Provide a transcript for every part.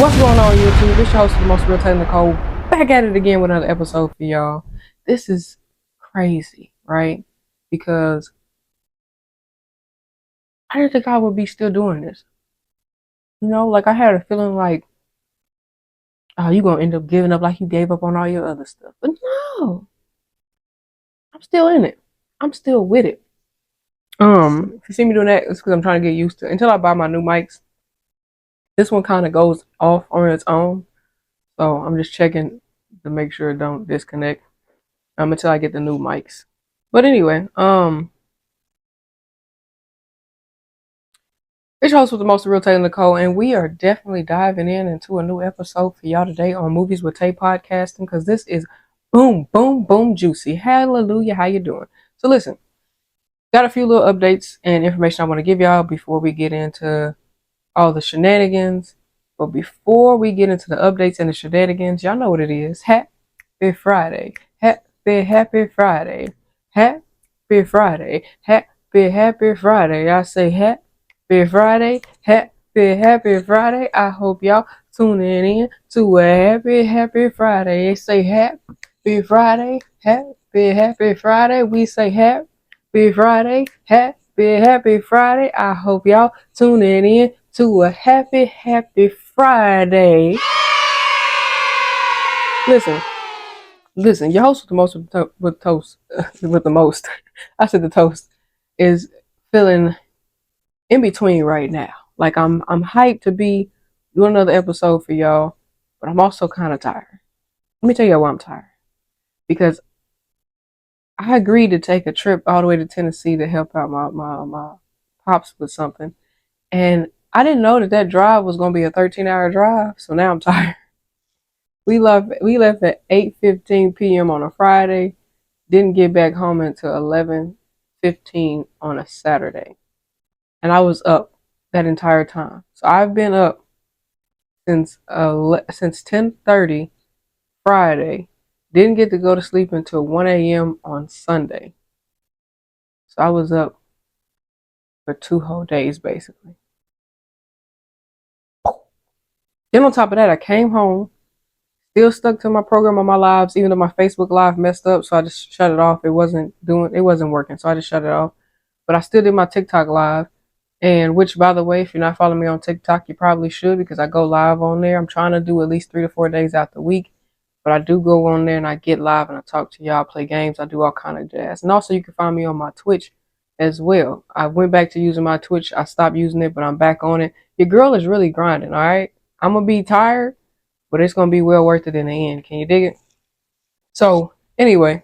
What's going on, YouTube? It's your host, the most real Taylor Nicole, back at it again with another episode for y'all. This is crazy, right? Because I didn't think I would be still doing this. Like I had a feeling like, oh, you gonna end up giving up like you gave up on all your other stuff. But no, I'm still in it. I'm still with it. If you see me doing that, it's because I'm trying to get used to it. Until I buy my new mics. This one kind of goes off on its own, so I'm just checking to make sure it don't disconnect. Until I get the new mics. But anyway, it's your host with the most real Taylor Nicole, and we are definitely diving into a new episode for y'all today on Movies with Tay podcasting, because this is boom, boom, boom juicy. Hallelujah, how you doing? So listen, got a few little updates and information I want to give y'all before we get into all the shenanigans. But before we get into the updates and the shenanigans, y'all know what it is. Happy Friday. Happy Friday. Happy Friday. Happy Friday. I say happy Friday. Happy Friday. I hope y'all tuning in to a happy Friday. They say happy Friday. Happy Friday. We say happy Friday. Happy Friday. I hope y'all tuning in to a happy Friday. Listen, your host with the most with toast with the most. I said the toast is feeling in between right now. Like I'm hyped to be doing another episode for y'all, but I'm also kind of tired. Let me tell you why I'm tired. Because I agreed to take a trip all the way to Tennessee to help out my pops with something, and I didn't know that drive was going to be a 13-hour drive. So now I'm tired. We left at 8:15 p.m. on a Friday. Didn't get back home until 11:15 on a Saturday. And I was up that entire time. So I've been up since 10:30 Friday. Didn't get to go to sleep until 1 a.m. on Sunday. So I was up for 2 whole days basically. Then on top of that, I came home, still stuck to my program on my lives, even though my Facebook Live messed up, so I just shut it off. It wasn't working, so I just shut it off. But I still did my TikTok Live, and which, by the way, if you're not following me on TikTok, you probably should, because I go live on there. I'm trying to do at least 3 to 4 days out the week, but I do go on there and I get live and I talk to y'all, play games, I do all kind of jazz. And also you can find me on my Twitch as well. I went back to using my Twitch. I stopped using it, but I'm back on it. Your girl is really grinding, all right? I'm going to be tired, but it's going to be well worth it in the end. Can you dig it? So anyway,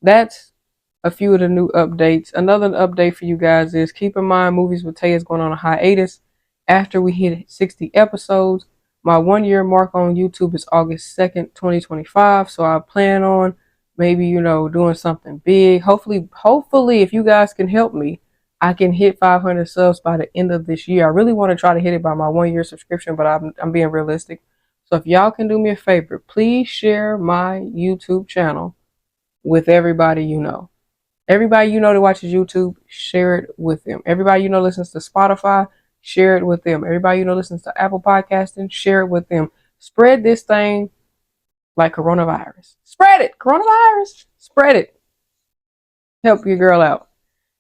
that's a few of the new updates. Another update for you guys is keep in mind Movies with Tay is going on a hiatus after we hit 60 episodes. My 1 year mark on YouTube is August 2nd, 2025. So I plan on maybe, doing something big. Hopefully, if you guys can help me, I can hit 500 subs by the end of this year. I really want to try to hit it by my 1 year subscription, but I'm being realistic. So if y'all can do me a favor, please share my YouTube channel with everybody you know. Everybody you know that watches YouTube, share it with them. Everybody you know listens to Spotify, share it with them. Everybody you know listens to Apple Podcasting, share it with them. Spread this thing like coronavirus. Spread it. Coronavirus. Spread it. Help your girl out.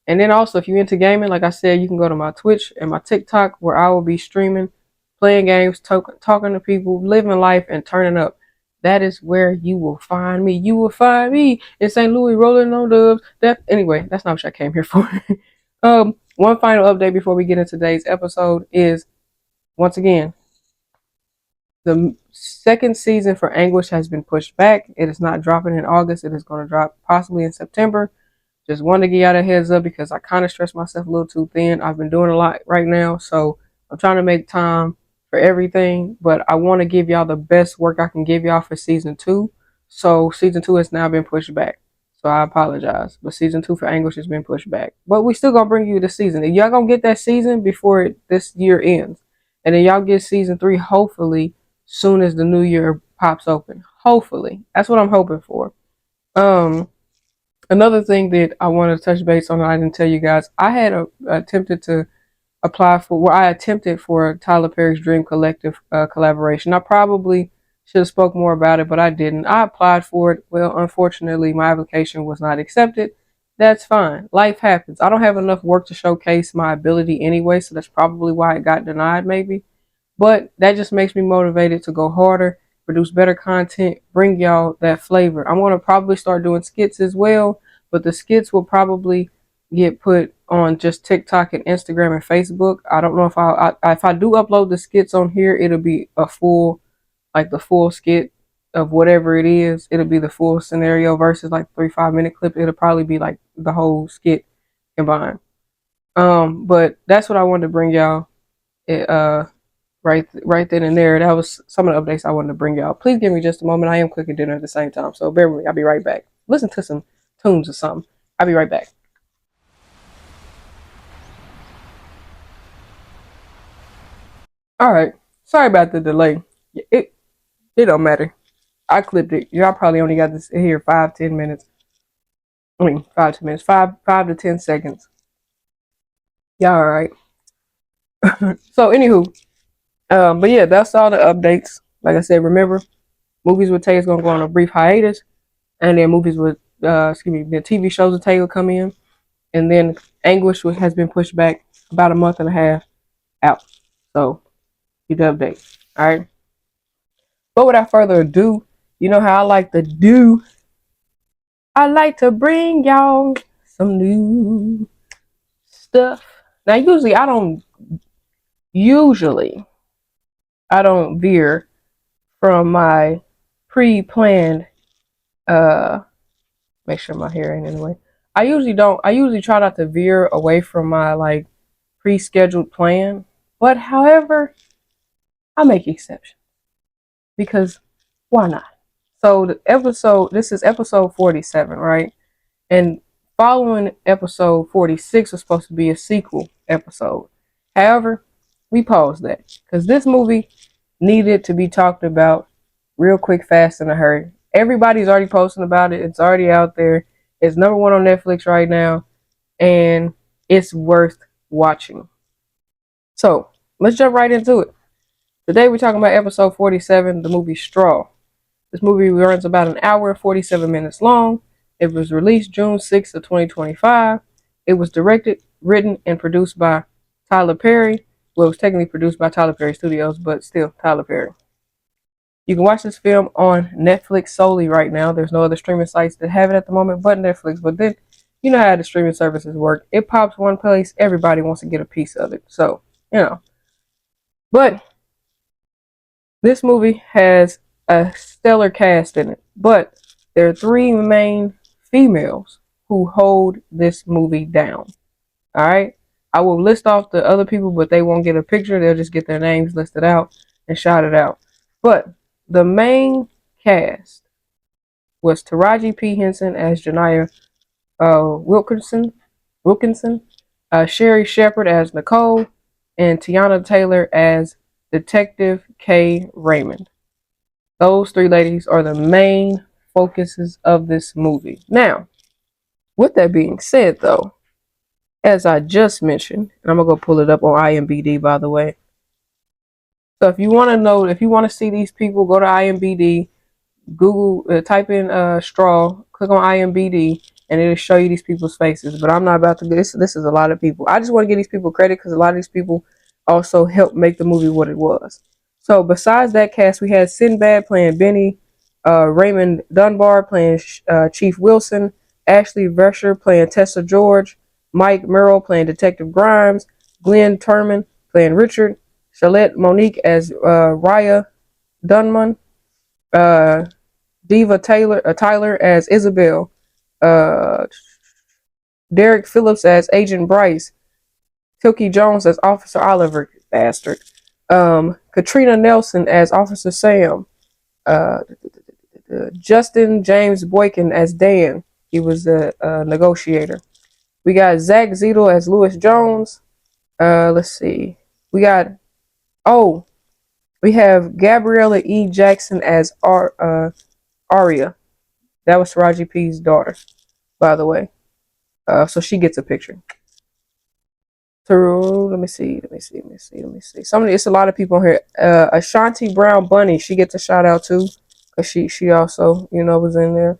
And then also, if you're into gaming, like I said, you can go to my Twitch and my TikTok, where I will be streaming, playing games, talking to people, living life, and turning up. That is where you will find me. You will find me in St. Louis rolling on dubs. Anyway, that's not what I came here for. One final update before we get into today's episode is, once again, the second season for Anguish has been pushed back. It is not dropping in August. It is going to drop possibly in September. Just wanted to give y'all a heads up because I kind of stressed myself a little too thin. I've been doing a lot right now, so I'm trying to make time for everything, but I want to give y'all the best work I can give y'all for season 2. So season 2 has now been pushed back. So I apologize, but season 2 for Anguish has been pushed back. But we still gonna bring you the season. Y'all gonna get that season before this year ends, and then y'all get season 3 hopefully soon as the new year pops open. Hopefully, that's what I'm hoping for. Another thing that I want to touch base on, I didn't tell you guys, I had attempted to apply for, where I attempted for Tyler Perry's Dream Collective collaboration. I probably should have spoke more about it, but I didn't. I applied for it. Well, unfortunately, my application was not accepted. That's fine. Life happens. I don't have enough work to showcase my ability anyway, so that's probably why it got denied, maybe. But that just makes me motivated to go harder, produce better content, bring y'all that flavor. I'm going to probably start doing skits as well, but the skits will probably get put on just TikTok and Instagram and Facebook. I don't know if I do upload the skits on here, it'll be a full, like the full skit of whatever it is. It'll be the full scenario versus like 3 5 minute clip. It'll probably be like the whole skit combined. But that's what I wanted to bring y'all. It, right then and there. That was some of the updates I wanted to bring y'all. Please give me just a moment. I am cooking dinner at the same time, so bear with me. I'll be right back. Listen to some tunes or something. I'll be right back. All right. Sorry about the delay. It don't matter. I clipped it. Y'all probably only got this here 5 10 minutes. I mean 5 10 minutes. 5 to 10 seconds. Y'all all right? So anywho, but yeah, that's all the updates. Like I said, remember, movies with Tay is gonna go on a brief hiatus, and then movies with the TV shows with Tay will come in, and then Anguish has been pushed back about a month and a half out. So you the update. All right. But without further ado, you know how I like to do. I like to bring y'all some new stuff. Now, usually I don't veer from my pre-planned. Uh, make sure my hair ain't in the way. I usually don't. I usually try not to veer away from my like pre-scheduled plan. But however, I make exceptions because why not? So this is episode 47, right? And following episode 46 was supposed to be a sequel episode. However, we paused that because this movie needed to be talked about real quick, fast, in a hurry. Everybody's already posting about it. It's already out there. It's #1 on Netflix right now, and it's worth watching. So let's jump right into it. Today we're talking about episode 47, the movie Straw. This movie runs about an hour and 47 minutes long. It was released June 6th of 2025. It was directed, written, and produced by Tyler Perry. Well, it was technically produced by Tyler Perry Studios, but still Tyler Perry. You can watch this film on Netflix solely right now. There's no other streaming sites that have it at the moment but Netflix. But then, you know how the streaming services work. It pops one place, everybody wants to get a piece of it. So, you know. But this movie has a stellar cast in it. But there are three main females who hold this movie down. All right. I will list off the other people, but they won't get a picture. They'll just get their names listed out and shouted out. But the main cast was Taraji P. Henson as Janiyah Wilkinson, Sherry Shepard as Nicole, and Tiana Taylor as Detective K. Raymond. Those three ladies are the main focuses of this movie. Now, with that being said, though, as I just mentioned, and I'm going to go pull it up on IMDb, by the way. So if you want to know, if you want to see these people, go to IMDb, Google, type in Straw, click on IMDb, and it'll show you these people's faces. But I'm not about to do this. This is a lot of people. I just want to give these people credit because a lot of these people also helped make the movie what it was. So besides that cast, we had Sinbad playing Benny, Raymond Dunbar playing Chief Wilson, Ashley Vesher playing Tessa George, Mike Merrill playing Detective Grimes, Glenn Turman playing Richard, Shalette Monique as Raya Dunman, Diva Tyler as Isabel, uh, Derek Phillips as Agent Bryce, Tilky Jones as Officer Oliver, bastard, Katrina Nelson as Officer Sam, uh, Justin James Boykin as Dan. He was the negotiator. We got Zach Zedel as Lewis Jones. Let's see. We got we have Gabriella E. Jackson as Aria. That was Taraji P's daughter, by the way. So she gets a picture. Let me see. Somebody, it's a lot of people here. Ashanti Brown Bunny, she gets a shout out too, cause she also was in there.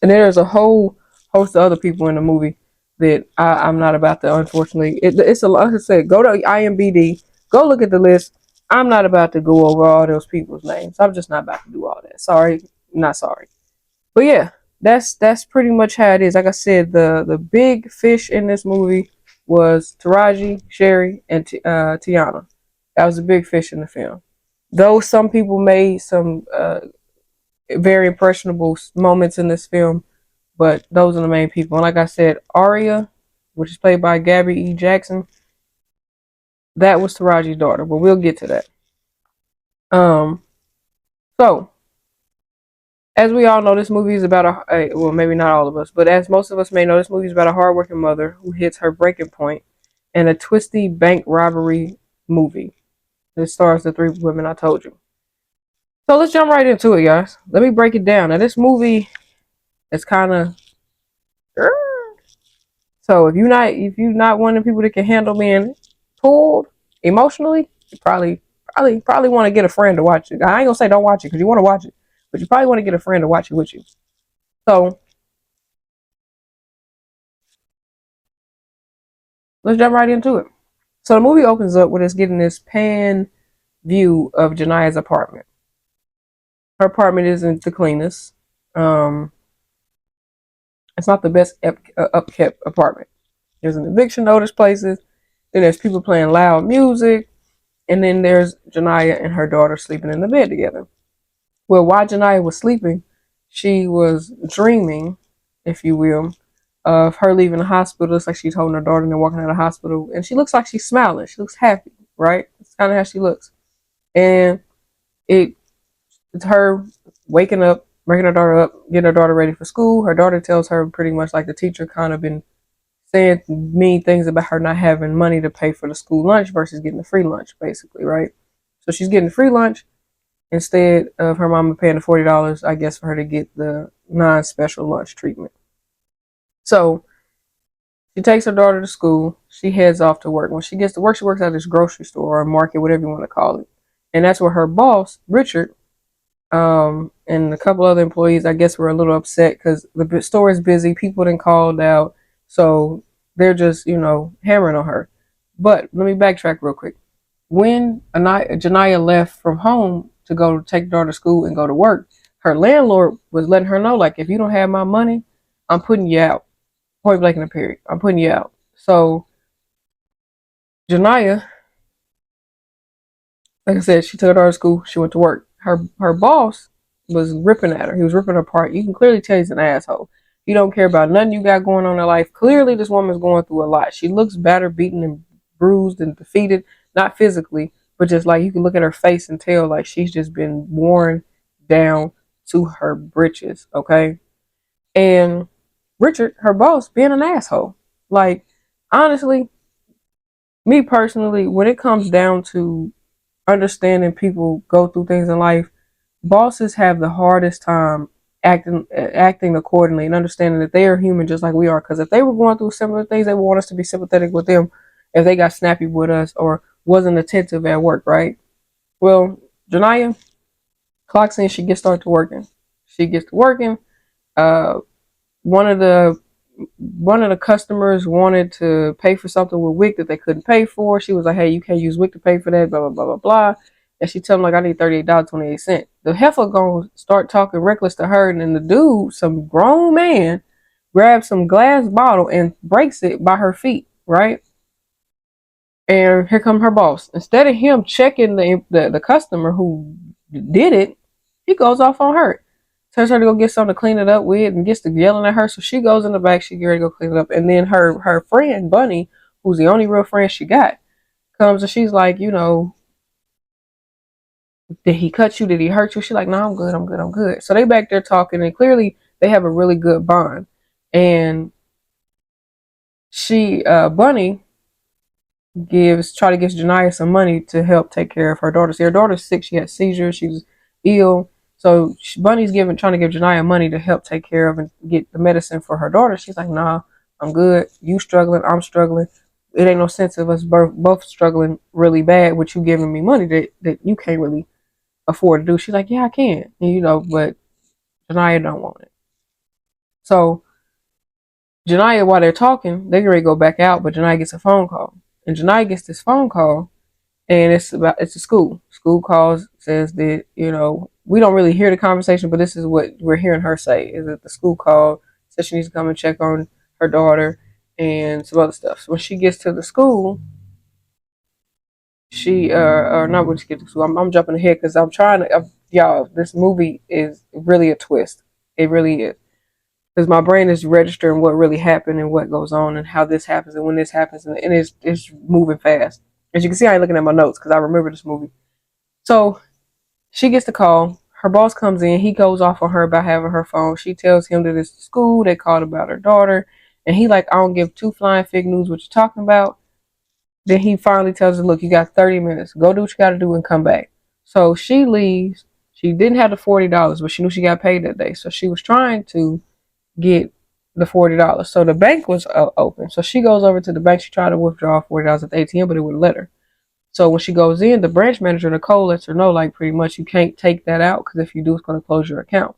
And there's a whole host of other people in the movie that I'm not about to. Unfortunately, it's a lot. Like I said, go to IMDb, go look at the list. I'm not about to go over all those people's names. I'm just not about to do all that. Sorry, not sorry. But yeah, that's pretty much how it is. Like I said, the big fish in this movie was Taraji, Sherry, and Tiana. That was the big fish in the film. Though some people made some very impressionable moments in this film, but those are the main people. And like I said, Aria, which is played by Gabby E. Jackson, that was Taraji's daughter. But we'll get to that. Um, so as we all know, this movie is about well, maybe not all of us, but as most of us may know, this movie is about a hardworking mother who hits her breaking point in a twisty bank robbery movie. It stars the three women I told you. So let's jump right into it, guys. Let me break it down. Now, this movie is kind of so if you're not one of the people that can handle being pulled emotionally, you probably want to get a friend to watch it. I ain't gonna say don't watch it because you want to watch it, but you probably want to get a friend to watch it with you. So let's jump right into it. So the movie opens up with us getting this pan view of Janiyah's apartment. Her apartment isn't the cleanest. Um, it's not the best upkept apartment. There's an eviction notice places. Then there's people playing loud music. And then there's Janiyah and her daughter sleeping in the bed together. Well, while Janiyah was sleeping, she was dreaming, if you will, of her leaving the hospital. It looks like she's holding her daughter and they're walking out of the hospital. And she looks like she's smiling. She looks happy, right? That's kind of how she looks. And it's her waking up, waking her daughter up, getting her daughter ready for school. Her daughter tells her pretty much like the teacher kind of been saying mean things about her not having money to pay for the school lunch versus getting the free lunch, basically, right? So she's getting free lunch instead of her mama paying the $40, I guess, for her to get the non-special lunch treatment. So she takes her daughter to school. She heads off to work. When she gets to work, she works at this grocery store or market, whatever you want to call it. And that's where her boss, Richard, and a couple other employees, I guess, were a little upset because the store is busy. People didn't called out. So they're just, hammering on her. But let me backtrack real quick. When Janiyah left from home to go take daughter to school and go to work, her landlord was letting her know, like, if you don't have my money, I'm putting you out. Point blank in the period. I'm putting you out. So Janiyah, like I said, she took her daughter to school. She went to work. Her boss was ripping at her. He was ripping her apart. You can clearly tell he's an asshole. He don't care about nothing you got going on in life. Clearly, this woman's going through a lot. She looks battered, beaten, and bruised and defeated. Not physically, but just like you can look at her face and tell like she's just been worn down to her britches. Okay, and Richard, her boss, being an asshole. Like, honestly, me personally, when it comes down to understanding people go through things in life, bosses have the hardest time acting accordingly and understanding that they are human just like we are. Because if they were going through similar things, they would want us to be sympathetic with them if they got snappy with us or wasn't attentive at work, right? Well, Janiyah clocks in, she gets started to working. She gets to working. Uh, one of the customers wanted to pay for something with WIC that they couldn't pay for. She was like, "Hey, you can't use WIC to pay for that." Blah blah blah blah blah. And she told him like, "I need $38.28." The heifer gonna start talking reckless to her, and then the dude, some grown man, grabs some glass bottle and breaks it by her feet. Right, and here come her boss. Instead of him checking the customer who did it, he goes off on her. Tells her to go get something to clean it up with and gets to yelling at her. So she goes in the back. She get ready to go clean it up. And then her friend, Bunny, who's the only real friend she got, comes and she's like, did he cut you? Did he hurt you? She's like, no, I'm good. I'm good. I'm good. So they back there talking and clearly they have a really good bond. And Bunny try to get Janiyah some money to help take care of her daughter. See, her daughter's sick. She had seizures. She was ill. So Bunny's trying to give Janiyah money to help take care of and get the medicine for her daughter. She's like, nah, I'm good. You struggling. I'm struggling. it ain't no sense of us both struggling really bad with you giving me money that you can't really afford to do. She's like, yeah, I can, and, but Janiyah don't want it. So Janiyah, while they're talking, they're ready to go back out, but Janiyah gets a phone call, and Janiyah gets this phone call, and it's a school. School calls, says that we don't really hear the conversation, but this is what we're hearing her say: is that the school called, said she needs to come and check on her daughter and some other stuff. So when she gets to the school, she or not when she gets to school. I'm jumping ahead because I'm trying to. Y'all, this movie is really a twist. It really is, because my brain is registering what really happened and what goes on and how this happens and when this happens, and it's moving fast. As you can see, I ain't looking at my notes because I remember this movie. So she gets the call. Her boss comes in. He goes off on her about having her phone. She tells him that it's the school. They called about her daughter, and he like, I don't give two flying fig news what you're talking about. Then he finally tells her, look, you got 30 minutes. Go do what you got to do and come back. So she leaves. She didn't have the $40, but she knew she got paid that day. So she was trying to get the $40. So the bank was open. So she goes over to the bank. She tried to withdraw $40 at the ATM, but it wouldn't let her. So when she goes in, the branch manager, Nicole, lets her know, like, pretty much you can't take that out because if you do, it's going to close your account.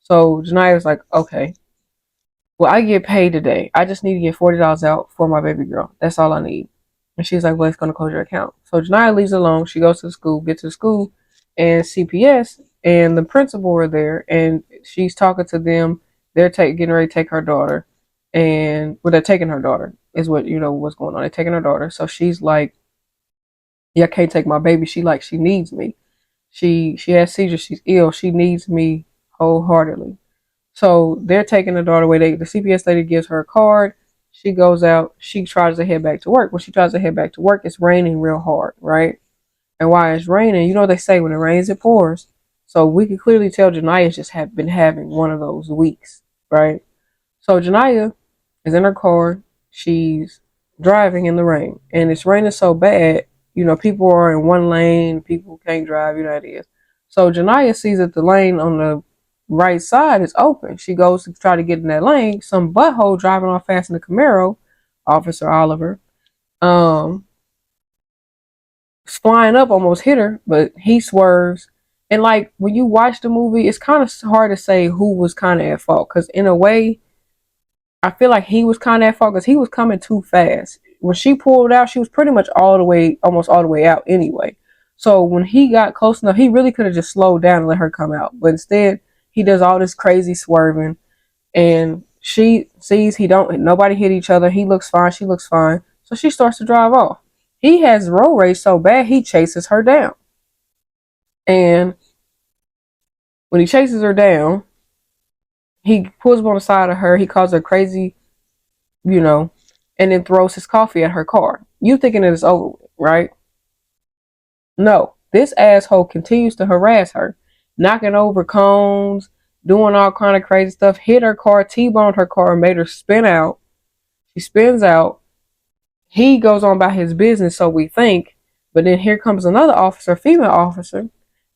So Janiyah's like, okay, well, I get paid today. I just need to get $40 out for my baby girl. That's all I need. And she's like, well, it's going to close your account. So Janiyah leaves it alone. She goes to the school, gets to the school, and CPS and the principal are there, and she's talking to them. They're getting ready to take her daughter, and well, they're taking her daughter is what what's going on. They're taking her daughter. So she's like, yeah, I can't take my baby. She needs me. She has seizures. She's ill. She needs me wholeheartedly. So they're taking the daughter away. The CPS lady gives her a card. She goes out. She tries to head back to work. When she tries to head back to work, it's raining real hard, right? And while it's raining, they say when it rains, it pours. So we can clearly tell Janiyah's just been having one of those weeks, right? So Janiyah is in her car. She's driving in the rain, and it's raining so bad. People are in one lane. People can't drive. You know how it is. So Janiyah sees that the lane on the right side is open. She goes to try to get in that lane. Some butthole driving off fast in the Camaro, Officer Oliver, um, flying up almost hit her, but he swerves. And like when you watch the movie, it's kind of hard to say who was kind of at fault because in a way, I feel like he was kind of at fault because he was coming too fast. When she pulled out, she was pretty much almost all the way out anyway. So when he got close enough, he really could have just slowed down and let her come out. But instead, he does all this crazy swerving, and she sees nobody hit each other. He looks fine. She looks fine. So she starts to drive off. He has road rage so bad, he chases her down. And when he chases her down, he pulls up on the side of her. He calls her crazy, and then throws his coffee at her car. You thinking it is over with, right? No. This asshole continues to harass her, knocking over cones, doing all kind of crazy stuff, hit her car, T-boned her car, made her spin out. She spins out. He goes on about his business, so we think. But then here comes another officer, female officer,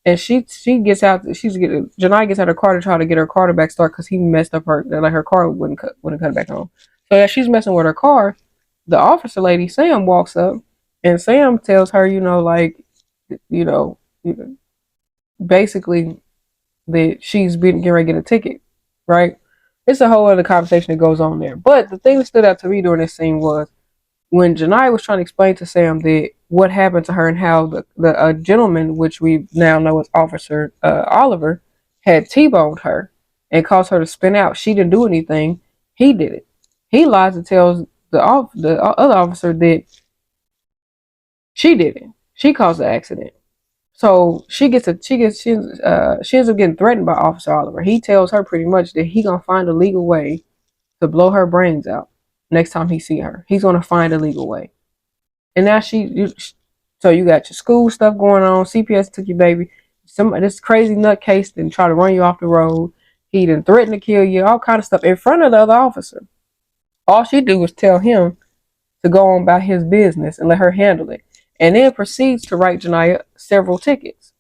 and she gets out. Janiyah gets out of her car to try to get her car to back start because he messed up her car wouldn't cut it back on. So as she's messing with her car, the officer lady Sam walks up, and Sam tells her, you know, basically that she's been getting ready to get a ticket, right? It's a whole other conversation that goes on there. But the thing that stood out to me during this scene was when Janiyah was trying to explain to Sam that what happened to her and how the gentleman, which we now know as Officer Oliver, had T-boned her and caused her to spin out. She didn't do anything. He did it. He lies and tells the other officer that she did it. She caused the accident. So she ends up getting threatened by Officer Oliver. He tells her pretty much that he gonna find a legal way to blow her brains out next time he see her. He's gonna find a legal way. And now so you got your school stuff going on. CPS took your baby. This crazy nutcase didn't try to run you off the road. He didn't threaten to kill you. All kind of stuff in front of the other officer. All she do was tell him to go on about his business and let her handle it, and then proceeds to write Janiyah several tickets.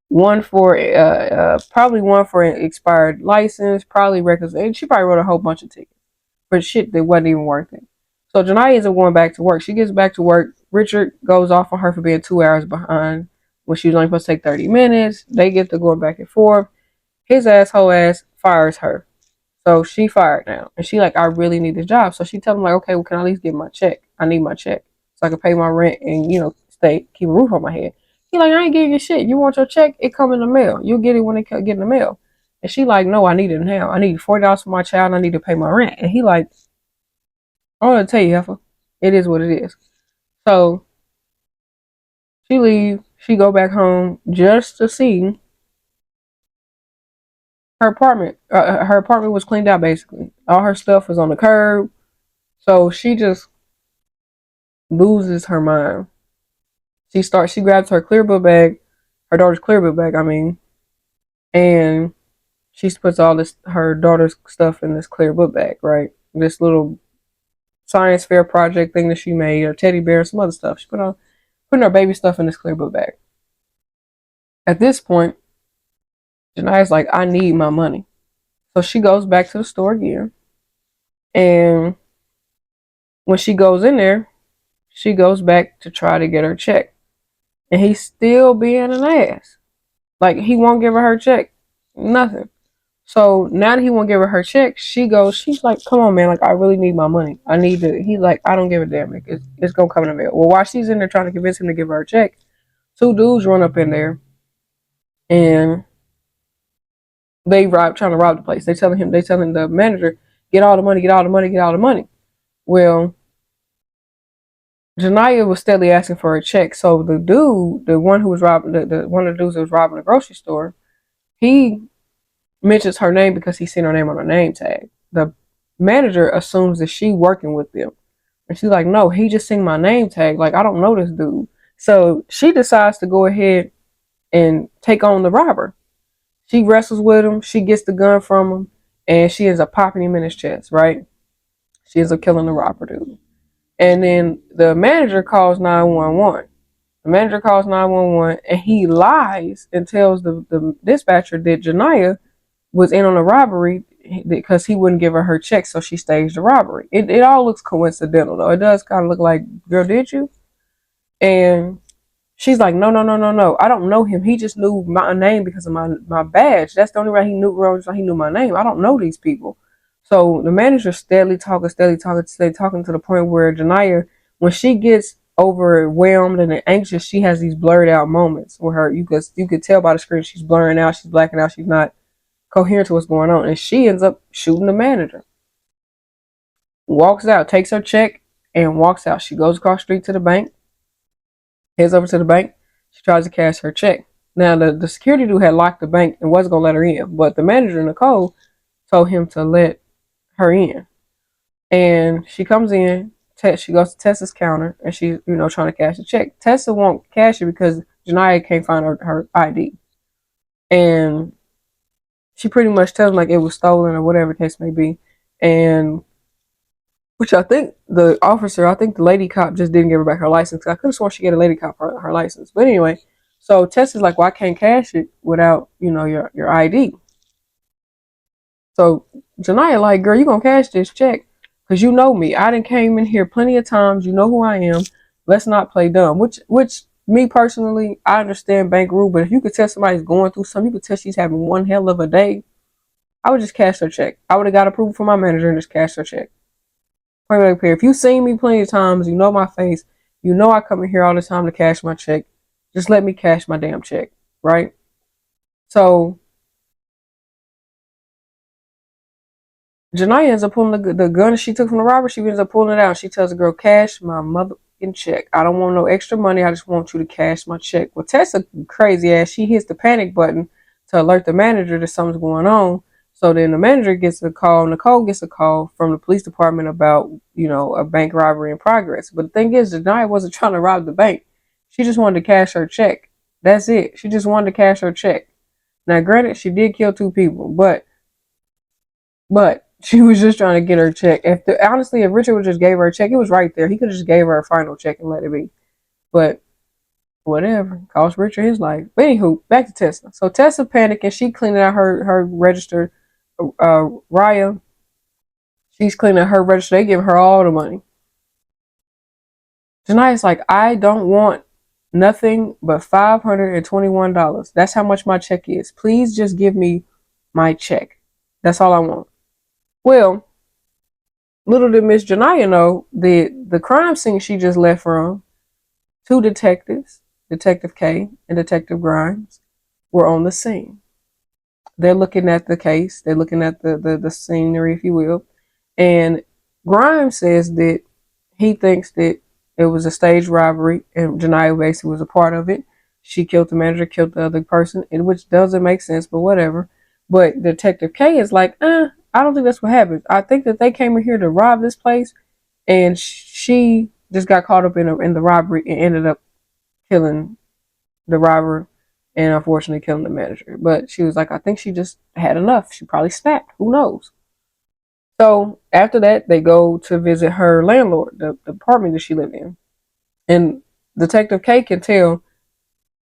One for probably one for an expired license, probably records, and she probably wrote a whole bunch of tickets for shit that wasn't even worth it. So Janiyah ends up going back to work. She gets back to work. Richard goes off on her for being 2 hours behind when she was only supposed to take 30 minutes. They get to going back and forth. His asshole ass fires her. So she fired now. And she like, I really need this job. So she tell him like, okay, well, can I at least get my check? I need my check. So I can pay my rent and, keep a roof on my head. He like, I ain't giving you shit. You want your check? It come in the mail. You'll get it when it get in the mail. And she like, no, I need it now. I need $40 for my child. And I need to pay my rent. And he like, I want to tell you, heifer, it is what it is. So she leave. She go back home just to see her apartment. Her apartment was cleaned out basically. All her stuff was on the curb. So she just loses her mind. She grabs her clear book bag, her daughter's clear book bag, and she puts all her daughter's stuff in this clear book bag, right? This little science fair project thing that she made, her teddy bear, some other stuff. She putting her baby stuff in this clear book bag. At this point, Janiyah's like, I need my money. So she goes back to the store again. And when she goes in there, she goes back to try to get her check. And he's still being an ass. Like, he won't give her check. Nothing. So now that he won't give her check, she's like, come on, man. Like, I really need my money. He's like, I don't give a damn. It's going to come in the mail. Well, while she's in there trying to convince him to give her a check, two dudes run up in there and trying to rob the place. They telling the manager, get all the money, get all the money, get all the money. Well, Janiyah was steadily asking for a check. So the dude, the one who was robbing, one of the dudes that was robbing the grocery store, he mentions her name because he's seen her name on her name tag. The manager assumes that she working with them. And she's like, no, he just seen my name tag. Like, I don't know this dude. So she decides to go ahead and take on the robber. She wrestles with him. She gets the gun from him. And she ends up popping him in his chest, right? She ends up killing the robber dude. And then the manager calls 911. The manager calls 911 and he lies and tells the dispatcher that Janiyah was in on the robbery because he wouldn't give her check, so she staged the robbery. It all looks coincidental, though. It does kind of look like, girl, did you? And she's like, no, no, no, no, no. I don't know him. He just knew my name because of my badge. That's the only way he knew my name. I don't know these people. So the manager steadily talking to the point where Janiyah, when she gets overwhelmed and anxious, she has these blurred out moments where you could tell by the screen she's blurring out, she's blacking out, she's not coherent to what's going on, and she ends up shooting the manager. Walks out, takes her check, and walks out. She goes across the street to the bank, heads over to the bank. She tries to cash her check. Now, the security dude had locked the bank and wasn't going to let her in, but the manager, Nicole, told him to let her in. And she comes in, she goes to Tessa's counter, and she's, trying to cash the check. Tessa won't cash it because Janiyah can't find her ID. And she pretty much tells him like it was stolen or whatever the case may be. And which I think the lady cop just didn't give her back her license. I could have sworn she gave a lady cop her license. But anyway, so Tessa's like, well, I can't cash it without, your ID. So Janiyah like, girl, you gonna cash this check? Because you know me. I done came in here plenty of times. You know who I am. Let's not play dumb. Which me personally, I understand bank rule, but if you could tell somebody's going through something, you could tell she's having one hell of a day, I would just cash her check. I would have got approval from my manager and just cash her check. If you've seen me plenty of times, you know my face, you know I come in here all the time to cash my check. Just let me cash my damn check, right? So Janiyah ends up pulling the gun she took from the robber. She ends up pulling it out. She tells the girl, cash my motherfucking check. I don't want no extra money. I just want you to cash my check. Well, Tessa, crazy ass, she hits the panic button to alert the manager that something's going on. So then the manager gets a call. Nicole gets a call from the police department about, a bank robbery in progress. But the thing is, Janiyah wasn't trying to rob the bank. She just wanted to cash her check. That's it. She just wanted to cash her check. Now, granted, she did kill 2 people, but she was just trying to get her check. Honestly, if Richard would just gave her a check, it was right there. He could have just gave her a final check and let it be. But whatever. Cost Richard his life. But anywho, back to Tessa. So Tessa panicking. She cleaning out her register. Raya, she's cleaning out her register. They give her all the money. Janiyah's like, I don't want nothing but $521. That's how much my check is. Please just give me my check. That's all I want. Well, little did Miss Janiyah know that the crime scene she just left from, two detectives, Detective K and Detective Grimes, were on the scene. They're looking at the case. They're looking at the scenery, if you will. And Grimes says that he thinks that it was a staged robbery and Janiyah basically was a part of it. She killed the manager, killed the other person, and which doesn't make sense, but whatever. But Detective K is like, I don't think that's what happened. I think that they came in here to rob this place, and she just got caught up in the robbery and ended up killing the robber and unfortunately killing the manager. But she was like, I think she just had enough. She probably snapped. Who knows? So after that, they go to visit her landlord, the apartment that she lived in. And Detective K can tell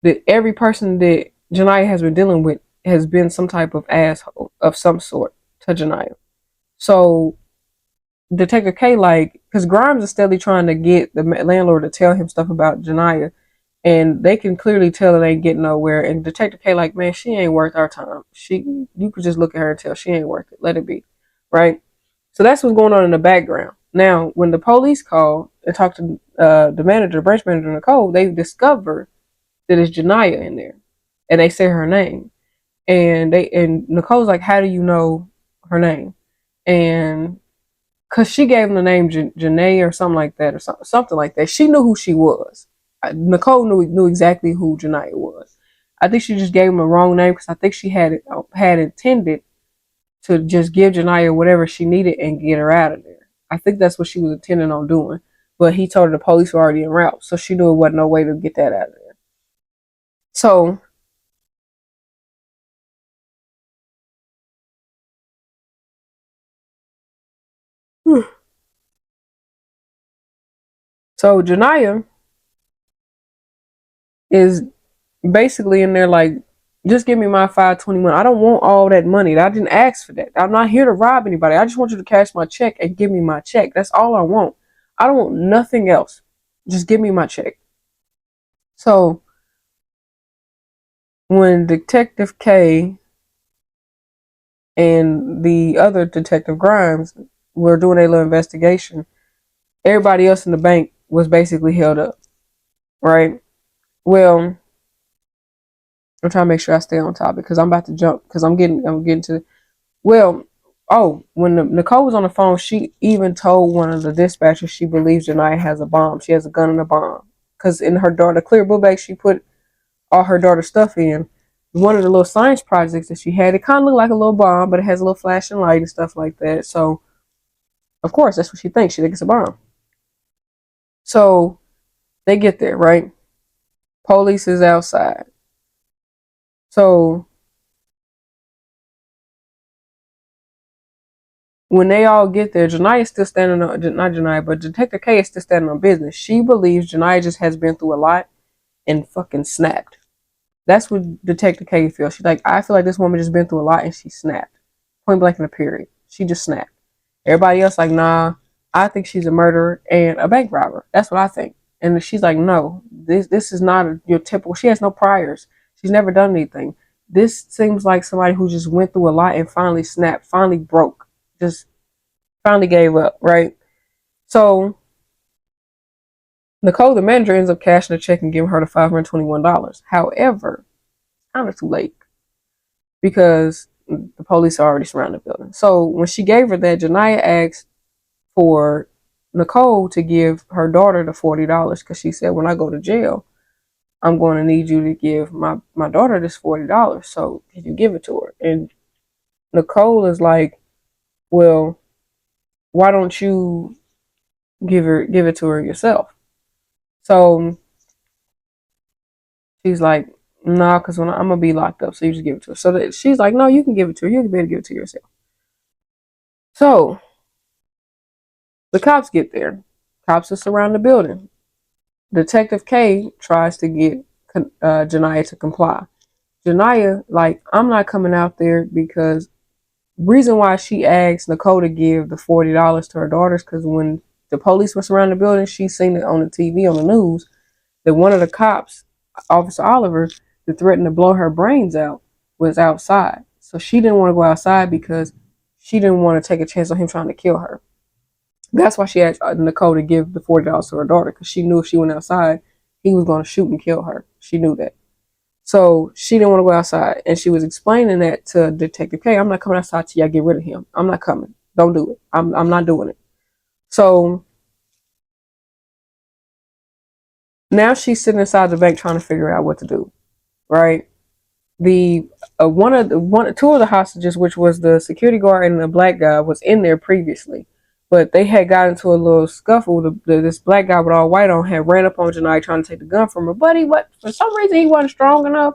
that every person that Janiyah has been dealing with has been some type of asshole of some sort to Janiyah. So Detective K, like, because Grimes is steadily trying to get the landlord to tell him stuff about Janiyah, and they can clearly tell it ain't getting nowhere. And Detective K, like, man, she ain't worth our time. You could just look at her and tell she ain't worth it. Let it be, right? So that's what's going on in the background. Now, when the police call and talk to the manager, the branch manager, Nicole, they discover that it's Janiyah in there, and they say her name, and Nicole's like, how do you know her name? And because she gave him the name Janae or something like that, or something like that. She knew who she was. Nicole knew exactly who Janiyah was. I think she just gave him a wrong name because I think she had intended to just give Janiyah whatever she needed and get her out of there. I think that's what she was intending on doing. But he told her the police were already en route, so she knew it wasn't no way to get that out of there. So, so Janiyah is basically in there like, just give me my 521. I don't want all that money. I didn't ask for that. I'm not here to rob anybody. I just want you to cash my check and give me my check. That's all I want. I don't want nothing else. Just give me my check. So when Detective K and the other Detective Grimes were doing a little investigation, everybody else in the bank was basically held up, right? Well, I'm trying to make sure I stay on topic because I'm about to jump because I'm getting to. Well, oh, when Nicole was on the phone, she even told one of the dispatchers she believes Janiyah has a bomb. She has a gun and a bomb. Because in her daughter clear book bag, she put all her daughter's stuff in. One of the little science projects that she had, it kind of looked like a little bomb, but it has a little flashing light and stuff like that. So, of course, that's what she thinks. She thinks it's a bomb. So, they get there, right? Police is outside. So, when they all get there, Janiyah's still standing on, not Janiyah, but Detective K is still standing on business. She believes Janiyah just has been through a lot and fucking snapped. That's what Detective K feels. She's like, I feel like this woman just been through a lot and she snapped. Point blank in the period. She just snapped. Everybody else like, nah, I think she's a murderer and a bank robber. That's what I think. And she's like, no, this is not your typical. She has no priors. She's never done anything. This seems like somebody who just went through a lot and finally snapped, finally broke, just finally gave up, right? So Nicole, the manager, ends up cashing a check and giving her the $521. However, kind of too late because the police already surrounded the building. So when she gave her that, Janiyah asked for Nicole to give her daughter the $40 because she said, when I go to jail, I'm going to need you to give my daughter this $40. So can you give it to her? And Nicole is like, well, why don't you give it to her yourself? So she's like, nah, because when I'm gonna be locked up, so you just give it to her. So that she's like, no, you can give it to her. You can be able to give it to yourself. So the cops get there. Cops are surrounding the building. Detective K tries to get Janiyah to comply. Janiyah, like, I'm not coming out there because reason why she asked Nicole to give the $40 to her daughters because when the police were surrounding the building. She seen it on the TV on the news that one of the cops, Officer Oliver, that threatened to blow her brains out, was outside. So she didn't want to go outside because she didn't want to take a chance on him trying to kill her. That's why she asked Nicole to give the $40 to her daughter, because she knew if she went outside, he was going to shoot and kill her. She knew that. So she didn't want to go outside. And she was explaining that to Detective K. I'm not coming outside till y'all get rid of him. I'm not coming. Don't do it. I'm not doing it. So now she's sitting inside the bank trying to figure out what to do. Right? The two of the hostages, which was the security guard and the black guy, was in there previously, but they had got into a little scuffle. This black guy with all white on had ran up on Janiyah trying to take the gun from her, but for some reason he wasn't strong enough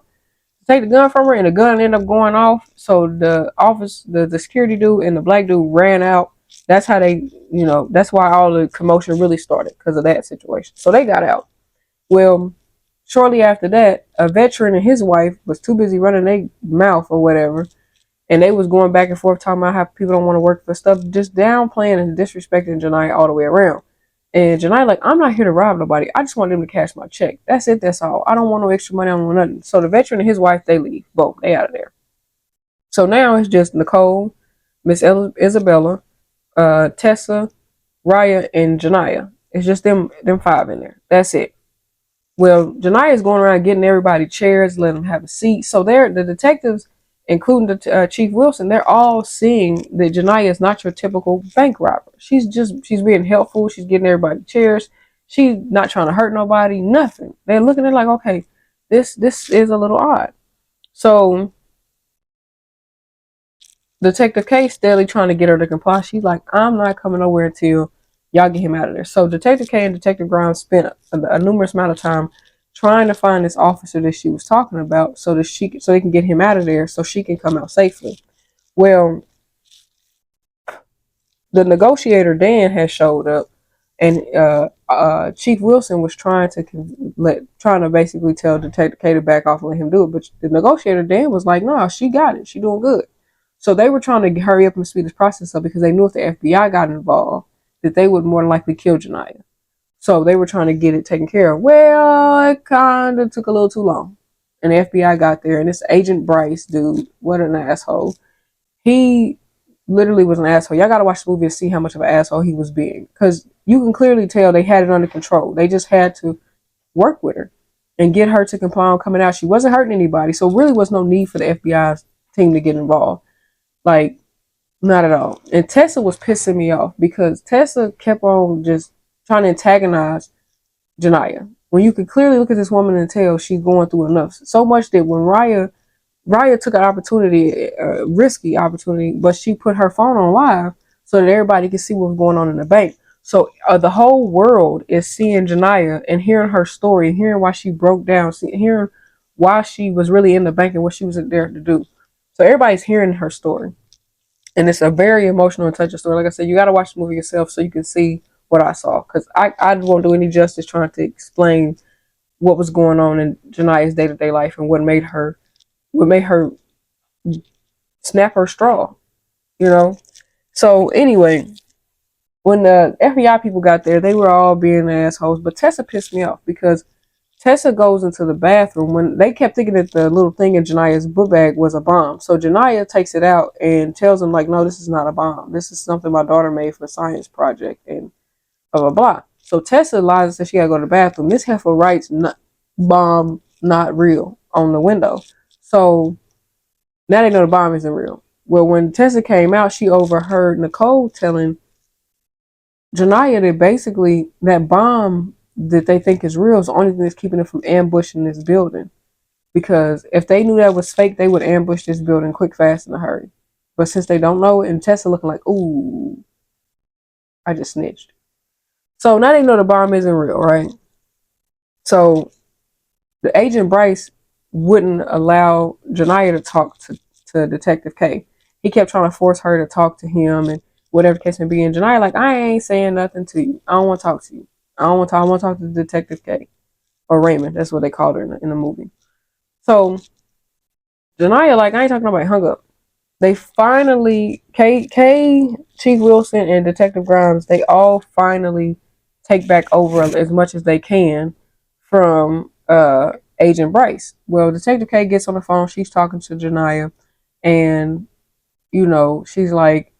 to take the gun from her, and the gun ended up going off. So the security dude and the black dude ran out. That's how that's why all the commotion really started, because of that situation. So they got out. Well, shortly after that, a veteran and his wife was too busy running their mouth or whatever, and they was going back and forth talking about how people don't want to work for stuff, just downplaying and disrespecting Janiyah all the way around. And Janiyah like, I'm not here to rob nobody. I just want them to cash my check. That's it. That's all. I don't want no extra money. I don't want nothing. So the veteran and his wife, they leave. Boom. They out of there. So now it's just Nicole, Miss Isabella, Tessa, Raya, and Janiyah. It's just them five in there. That's it. Well, Janiyah is going around getting everybody chairs, letting them have a seat. So the detectives, including the Chief Wilson, they're all seeing that Janiyah is not your typical bank robber. She's being helpful. She's getting everybody chairs. She's not trying to hurt nobody. Nothing. They're looking at it like, okay, this is a little odd. So Detective K steadily trying to get her to comply. She's like, I'm not coming nowhere until y'all get him out of there. So Detective K and Detective Grimes spent a numerous amount of time trying to find this officer that she was talking about, so they can get him out of there, so she can come out safely. Well, the negotiator Dan has showed up, and Chief Wilson was trying to basically tell Detective K to back off and let him do it, but the negotiator Dan was like, "No, she got it. She doing good." So they were trying to hurry up and speed this process up, because they knew if the FBI got involved, that they would more than likely kill Janiyah. So they were trying to get it taken care of. Well, it kind of took a little too long. And the FBI got there, and this Agent Bryce dude, what an asshole. He literally was an asshole. Y'all got to watch the movie to see how much of an asshole he was being. Because you can clearly tell they had it under control. They just had to work with her and get her to comply on coming out. She wasn't hurting anybody, so really was no need for the FBI team to get involved. Like, not at all. And Tessa was pissing me off, because Tessa kept on just trying to antagonize Janiyah, when you could clearly look at this woman and tell she's going through enough. So much that when Raya took an opportunity, a risky opportunity, but she put her phone on live so that everybody could see what was going on in the bank. So the whole world is seeing Janiyah and hearing her story, hearing why she broke down, hearing why she was really in the bank and what she was there to do. So everybody's hearing her story. And it's a very emotional and touching story. Like I said, you got to watch the movie yourself so you can see what I saw. Because I won't do any justice trying to explain what was going on in Janiyah's day-to-day life and what made her snap her straw, you know? So anyway, when the FBI people got there, they were all being assholes. But Tessa pissed me off, because Tessa goes into the bathroom when they kept thinking that the little thing in Janiyah's book bag was a bomb. So Janiyah takes it out and tells them, like, no, this is not a bomb. This is something my daughter made for a science project and blah, blah, blah. So Tessa lies and says she got to go to the bathroom. Miss Heifer writes, bomb not real on the window. So now they know the bomb isn't real. Well, when Tessa came out, she overheard Nicole telling Janiyah that basically that bomb that they think is real is the only thing that's keeping them from ambushing this building. Because if they knew that was fake, they would ambush this building quick, fast, in a hurry. But since they don't know it, and Tessa looking like, ooh, I just snitched. So now they know the bomb isn't real, right? So the Agent Bryce wouldn't allow Janiyah to talk to Detective K. He kept trying to force her to talk to him and whatever the case may be. And Janiyah like, I ain't saying nothing to you. I don't want to talk to you. I want to talk to Detective K. Or Raymond. That's what they called her in the movie. So Janiyah like, I ain't talking to nobody. Hung up. They finally, Chief Wilson and Detective Grimes, they all finally take back over as much as they can from Agent Bryce. Well, Detective K gets on the phone. She's talking to Janiyah, and she's like,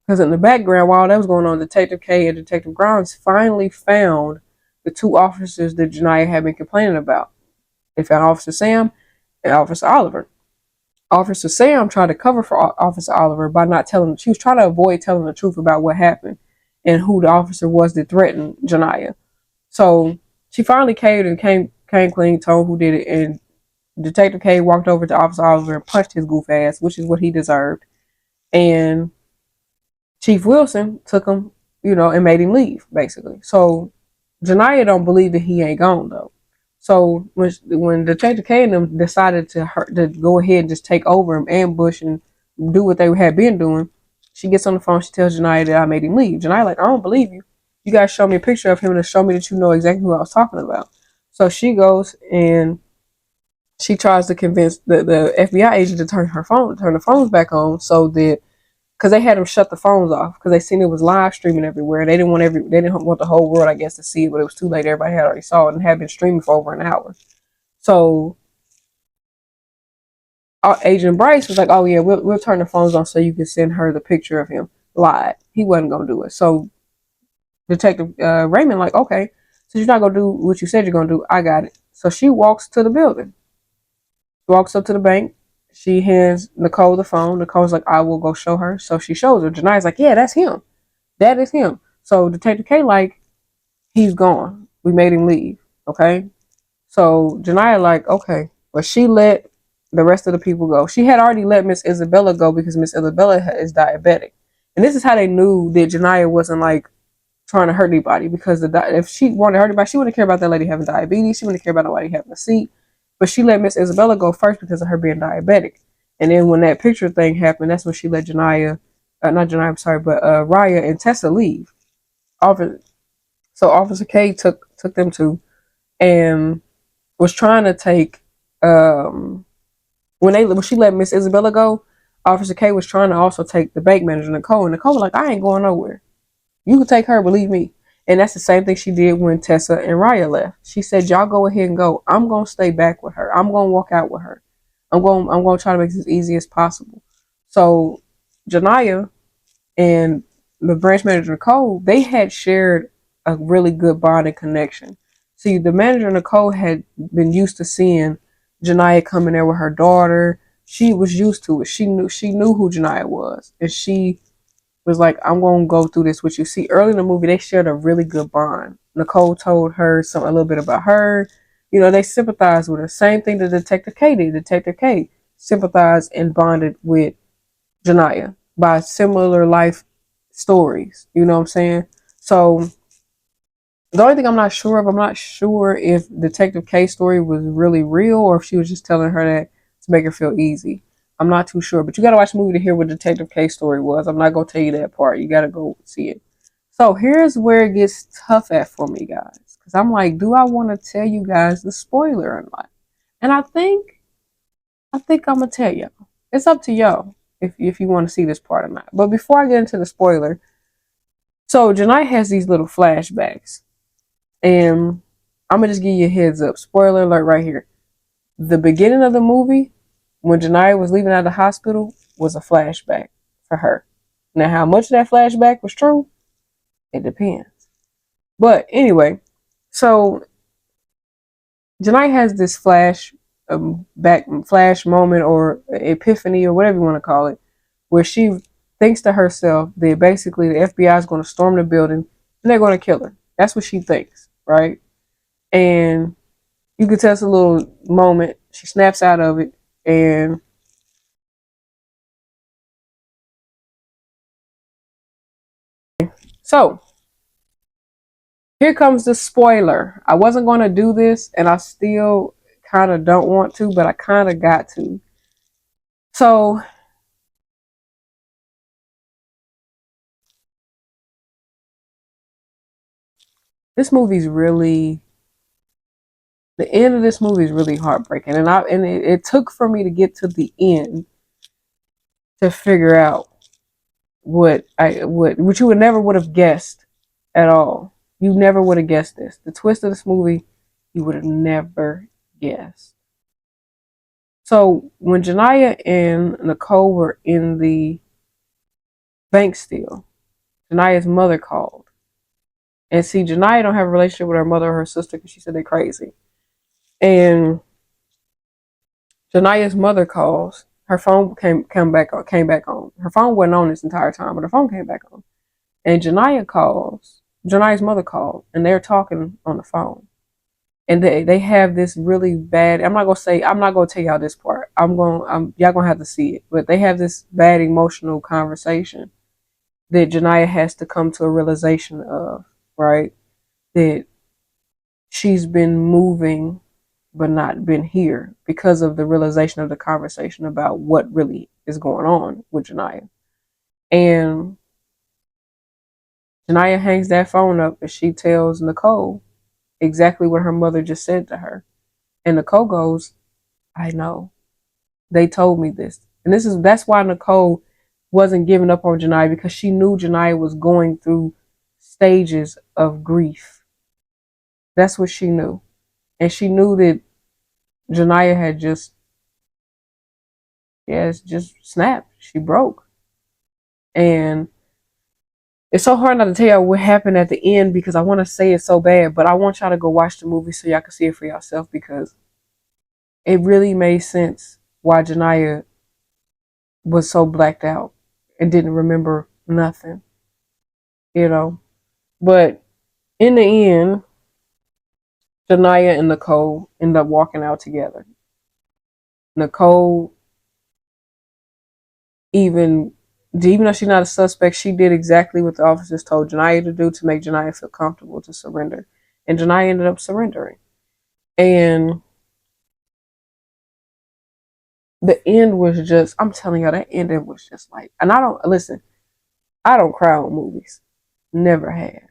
because in the background, while that was going on, Detective K and Detective Grimes finally found the two officers that Janiyah had been complaining about. They found Officer Sam and Officer Oliver. Officer Sam tried to cover for Officer Oliver by not telling. She was trying to avoid telling the truth about what happened and who the officer was that threatened Janiyah. So she finally caved and came clean, told who did it, and Detective K walked over to Officer Oliver and punched his goof ass, which is what he deserved. And Chief Wilson took him, and made him leave, basically. So Janiyah don't believe that he ain't gone though. So when Detective K and them decided to go ahead and just take over him, ambush and do what they had been doing, she gets on the phone. She tells Janiyah that I made him leave. Janiyah like, I don't believe you. You guys show me a picture of him to show me that you know exactly who I was talking about. So she goes and she tries to convince the FBI agent to turn the phones back on, so that because they had them shut the phones off because they seen it was live streaming everywhere. They didn't want the whole world, I guess, to see it, but it was too late. Everybody had already saw it and had been streaming for over an hour. So Agent Bryce was like, "Oh yeah, we'll turn the phones on so you can send her the picture of him live." He wasn't gonna do it. So Detective Raymond like, "Okay, so you're not gonna do what you said you're gonna do. I got it." So she walks to the building, walks up to the bank. She hands Nicole the phone. Nicole's like, "I will go show her." So she shows her. Janiyah's like, "Yeah, that's him. That is him." So Detective K like, he's gone. We made him leave. Okay. So Janiyah like, okay. But she let the rest of the people go. She had already let Miss Isabella go because Miss Isabella is diabetic. And this is how they knew that Janiyah wasn't like trying to hurt anybody, because if she wanted to hurt anybody, she wouldn't care about that lady having diabetes. She wouldn't care about nobody having a seat. But she let Miss Isabella go first because of her being diabetic. And then when that picture thing happened, that's when she let Janiyah, not Janiyah, I'm sorry, but Raya and Tessa leave. So Officer K took them to, and was trying to take when she let Miss Isabella go. Officer K was trying to also take the bank manager Nicole. And Nicole was like, I ain't going nowhere. You can take her, believe me. And that's the same thing she did when Tessa and Raya left. She said, y'all go ahead and go. I'm gonna stay back with her. I'm gonna walk out with her. I'm gonna try to make this as easy as possible. So Janiyah and the branch manager Nicole, they had shared a really good bond and connection. See, the manager Nicole had been used to seeing Janiyah coming there with her daughter. She was used to it. She knew who Janiyah was, and she was like, "I'm gonna go through this with you." See, early in the movie, they shared a really good bond. Nicole told her a little bit about her. They sympathized with her. Same thing that Detective K did. Detective K sympathized and bonded with Janiyah by similar life stories. You know what I'm saying? So the only thing I'm not sure if Detective K's story was really real or if she was just telling her that to make her feel easy. I'm not too sure, but you gotta watch the movie to hear what Detective K's story was. I'm not gonna tell you that part. You gotta go see it. So here's where it gets tough at for me, guys, because I'm like, do I want to tell you guys the spoiler or not? And I think I'm gonna tell y'all. It's up to y'all if you want to see this part or not. But before I get into the spoiler, so Janiyah has these little flashbacks, and I'm gonna just give you a heads up. Spoiler alert right here. The beginning of the movie, when Janiyah was leaving out of the hospital, was a flashback for her. Now, how much of that flashback was true? It depends. But anyway, so Janiyah has this flash moment or epiphany or whatever you want to call it, where she thinks to herself that basically the FBI is going to storm the building and they're going to kill her. That's what she thinks, right? And you can tell it's a little moment. She snaps out of it, and so here comes the spoiler. I wasn't going to do this, and I still kind of don't want to, but I kind of got to. So this movie's really the end of this movie is really heartbreaking, and it took for me to get to the end to figure out what you would never would have guessed at all. You never would have guessed this. The twist of this movie, you would have never guessed. So when Janiyah and Nicole were in the bank steal, Janiyah's mother called. And see, Janiyah don't have a relationship with her mother or her sister because she said they're crazy. And Janiyah's mother calls. Her phone came back on. Her phone wasn't on this entire time, but her phone came back on. And Janiyah calls. Janiyah's mother called, and they're talking on the phone. And they have this really bad. I'm not gonna tell y'all this part. Y'all gonna have to see it. But they have this bad emotional conversation that Janiyah has to come to a realization of, right? That she's been moving but not been here because of the realization of the conversation about what really is going on with Janiyah. And Janiyah hangs that phone up and she tells Nicole exactly what her mother just said to her. And Nicole goes, I know. They told me this. And that's why Nicole wasn't giving up on Janiyah, because she knew Janiyah was going through stages of grief. That's what she knew. And she knew that Janiyah had just snapped. She broke. And it's so hard not to tell y'all what happened at the end because I want to say it so bad, but I want y'all to go watch the movie so y'all can see it for yourself, because it really made sense why Janiyah was so blacked out and didn't remember nothing, you know. But in the end, Janiyah and Nicole end up walking out together. Nicole, even though she's not a suspect, she did exactly what the officers told Janiyah to do to make Janiyah feel comfortable to surrender. And Janiyah ended up surrendering. And the end was just, I'm telling y'all, that ending was just like, and I don't cry on movies. Never have.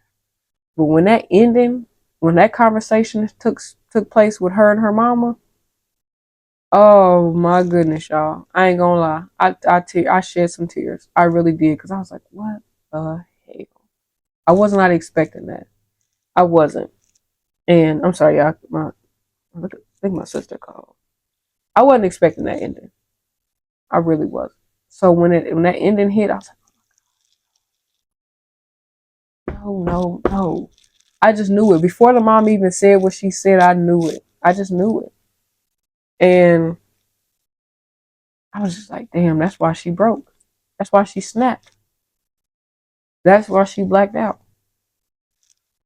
But when that conversation took place with her and her mama, oh my goodness, y'all. I ain't gonna lie. I shed some tears. I really did, because I was like, what the hell? I was not expecting that. I wasn't. And I'm sorry, y'all. I think my sister called. I wasn't expecting that ending. I really wasn't. So when that ending hit, I was like, no, no, no. I just knew it. Before the mom even said what she said, I knew it. I just knew it. And I was just like, damn, that's why she broke. That's why she snapped. That's why she blacked out.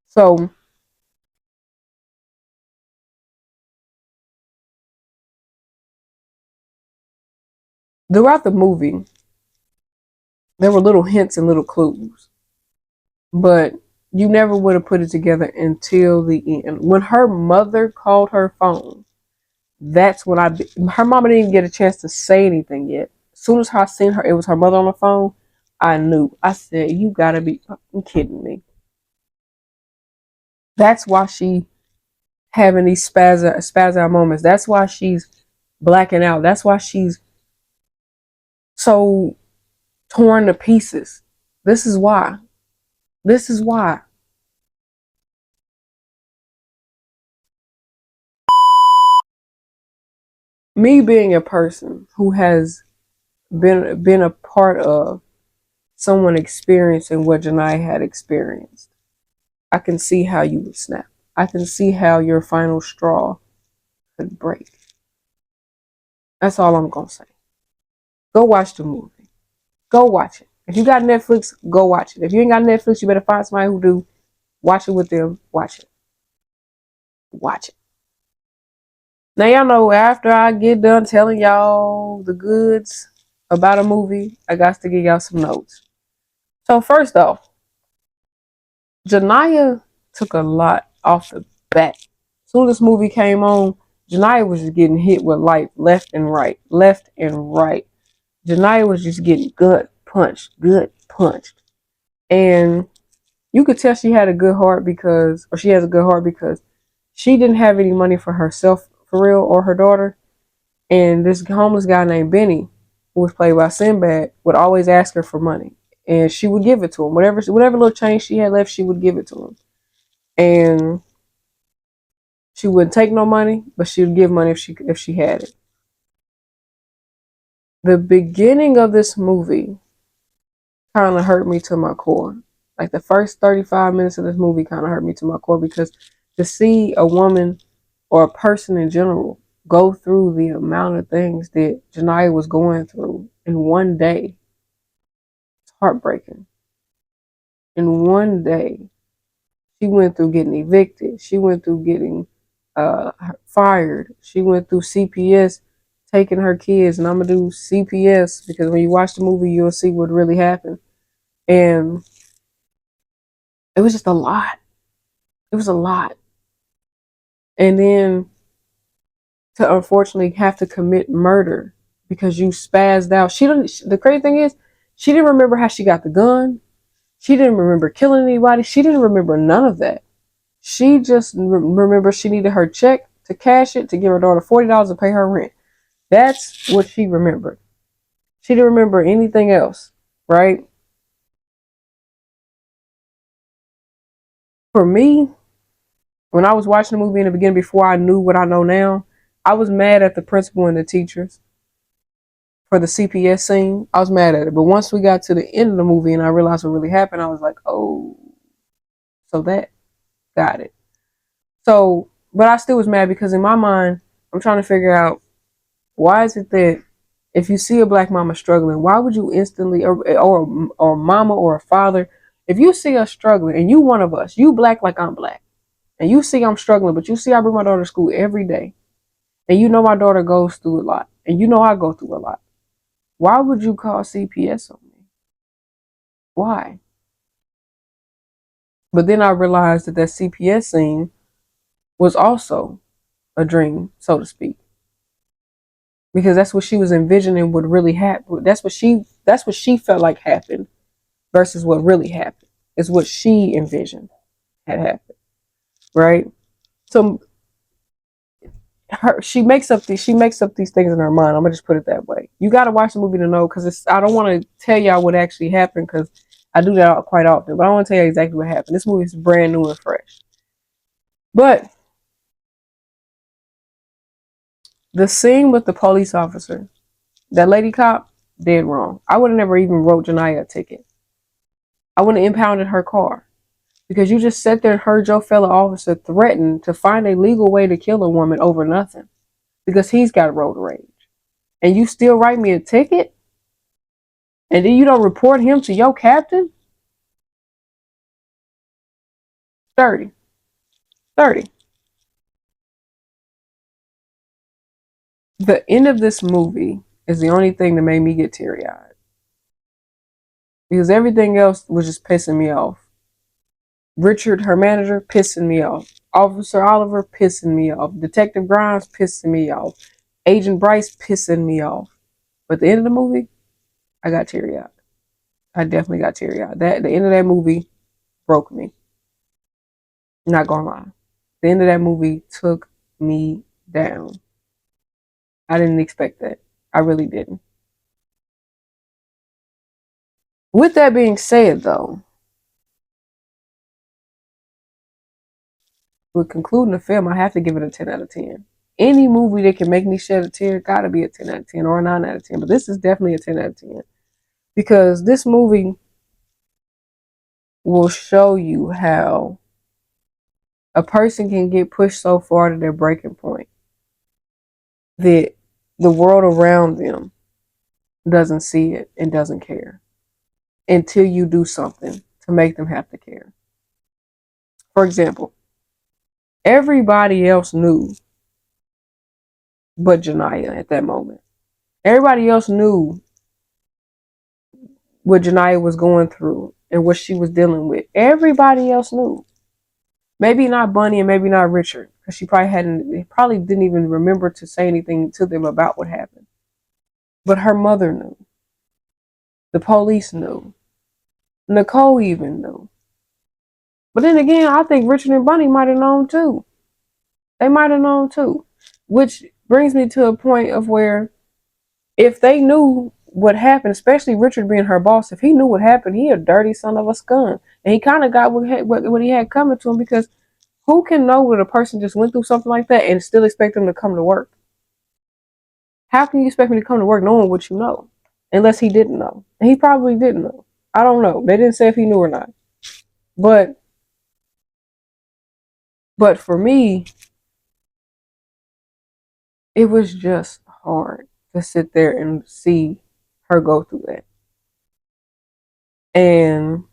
So throughout the movie, there were little hints and little clues, but you never would have put it together until the end. When her mother called her phone, that's when her mama didn't even get a chance to say anything yet. As soon as I seen her, it was her mother on the phone, I knew. I said, you gotta be fucking kidding me. That's why she having these spaz out moments. That's why she's blacking out. That's why she's so torn to pieces. This is why. This is why. Me being a person who has been a part of someone experiencing what Janiyah had experienced, I can see how you would snap. I can see how your final straw could break. That's all I'm gonna say. Go watch the movie. Go watch it. If you got Netflix, go watch it. If you ain't got Netflix, you better find somebody who do. Watch it with them. Watch it. Watch it. Now y'all know, after I get done telling y'all the goods about a movie, I got to give y'all some notes. So first off, Janiyah took a lot off the bat. As soon as this movie came on, Janiyah was just getting hit with life left and right, left and right. Janiyah was just getting gut punched. And you could tell she had a good heart she has a good heart because she didn't have any money for herself, for real, or her daughter. And this homeless guy named Benny, who was played by Sinbad, would always ask her for money, and she would give it to him. Whatever little change she had left, she would give it to him, and she wouldn't take no money, but she would give money if she had it. The beginning of this movie kind of hurt me to my core. Like the first 35 minutes of this movie kind of hurt me to my core, because to see a woman or a person in general go through the amount of things that Janiyah was going through in one day, it's heartbreaking. In one day, she went through getting evicted. She went through getting fired. She went through CPS taking her kids, and I'm gonna do CPS because when you watch the movie, you'll see what really happened. And it was just a lot. It was a lot. And then to unfortunately have to commit murder because you spazzed out. She didn't. The crazy thing is, she didn't remember how she got the gun. She didn't remember killing anybody. She didn't remember none of that. She just remembered she needed her check to cash it to give her daughter $40 to pay her rent. That's what she remembered. She didn't remember anything else, right? For me, when I was watching the movie in the beginning, before I knew what I know now, I was mad at the principal and the teachers for the CPS scene. I was mad at it. But once we got to the end of the movie and I realized what really happened, I was like, oh, so that got it. So, but I still was mad because in my mind, I'm trying to figure out, why is it that if you see a black mama struggling, why would you instantly, or a mama or a father, if you see us struggling and you one of us, you black like I'm black, and you see I'm struggling, but you see I bring my daughter to school every day, and you know my daughter goes through a lot, and you know I go through a lot, why would you call CPS on me? Why? But then I realized that that CPS scene was also a dream, so to speak, because that's what she was envisioning would really happen. That's what she felt like happened versus what really happened. Is what she envisioned had happened, right? So she makes up these things in her mind. I'm gonna just put it that way. You got to watch the movie to know, because I don't want to tell y'all what actually happened, because I do that quite often, but I want to tell you exactly what happened. This movie is brand new and fresh. But the scene with the police officer, that lady cop, dead wrong. I would have never even wrote Janiyah a ticket. I wouldn't have impounded her car, because you just sat there and heard your fellow officer threaten to find a legal way to kill a woman over nothing because he's got road rage. And you still write me a ticket? And then you don't report him to your captain? 30. 30. The end of this movie is the only thing that made me get teary eyed, because everything else was just pissing me off. Richard, her manager, pissing me off. Officer Oliver, pissing me off. Detective Grimes, pissing me off. Agent Bryce, pissing me off. But at the end of the movie, I got teary eyed. I definitely got teary eyed. The end of that movie broke me. Not gonna lie. The end of that movie took me down. I didn't expect that. I really didn't. With that being said, though, with concluding the film, I have to give it a 10 out of 10. Any movie that can make me shed a tear gotta be a 10 out of 10 or a 9 out of 10. But this is definitely a 10 out of 10. Because this movie will show you how a person can get pushed so far to their breaking point that the world around them doesn't see it and doesn't care until you do something to make them have to care. For example, everybody else knew but Janiyah at that moment. Everybody else knew what Janiyah was going through and what she was dealing with. Everybody else knew. Maybe not Bunny and maybe not Richard, because she probably didn't even remember to say anything to them about what happened. But her mother knew. The police knew. Nicole even knew. But then again, I think Richard and Bunny might have known too. They might have known too. Which brings me to a point of where if they knew what happened, especially Richard being her boss, if he knew what happened, he a dirty son of a scum. And he kind of got what he had coming to him, because who can know what a person just went through something like that and still expect them to come to work? How can you expect me to come to work knowing what you know? Unless he didn't know. And he probably didn't know. I don't know. They didn't say if he knew or not. But for me, it was just hard to sit there and see her go through that. And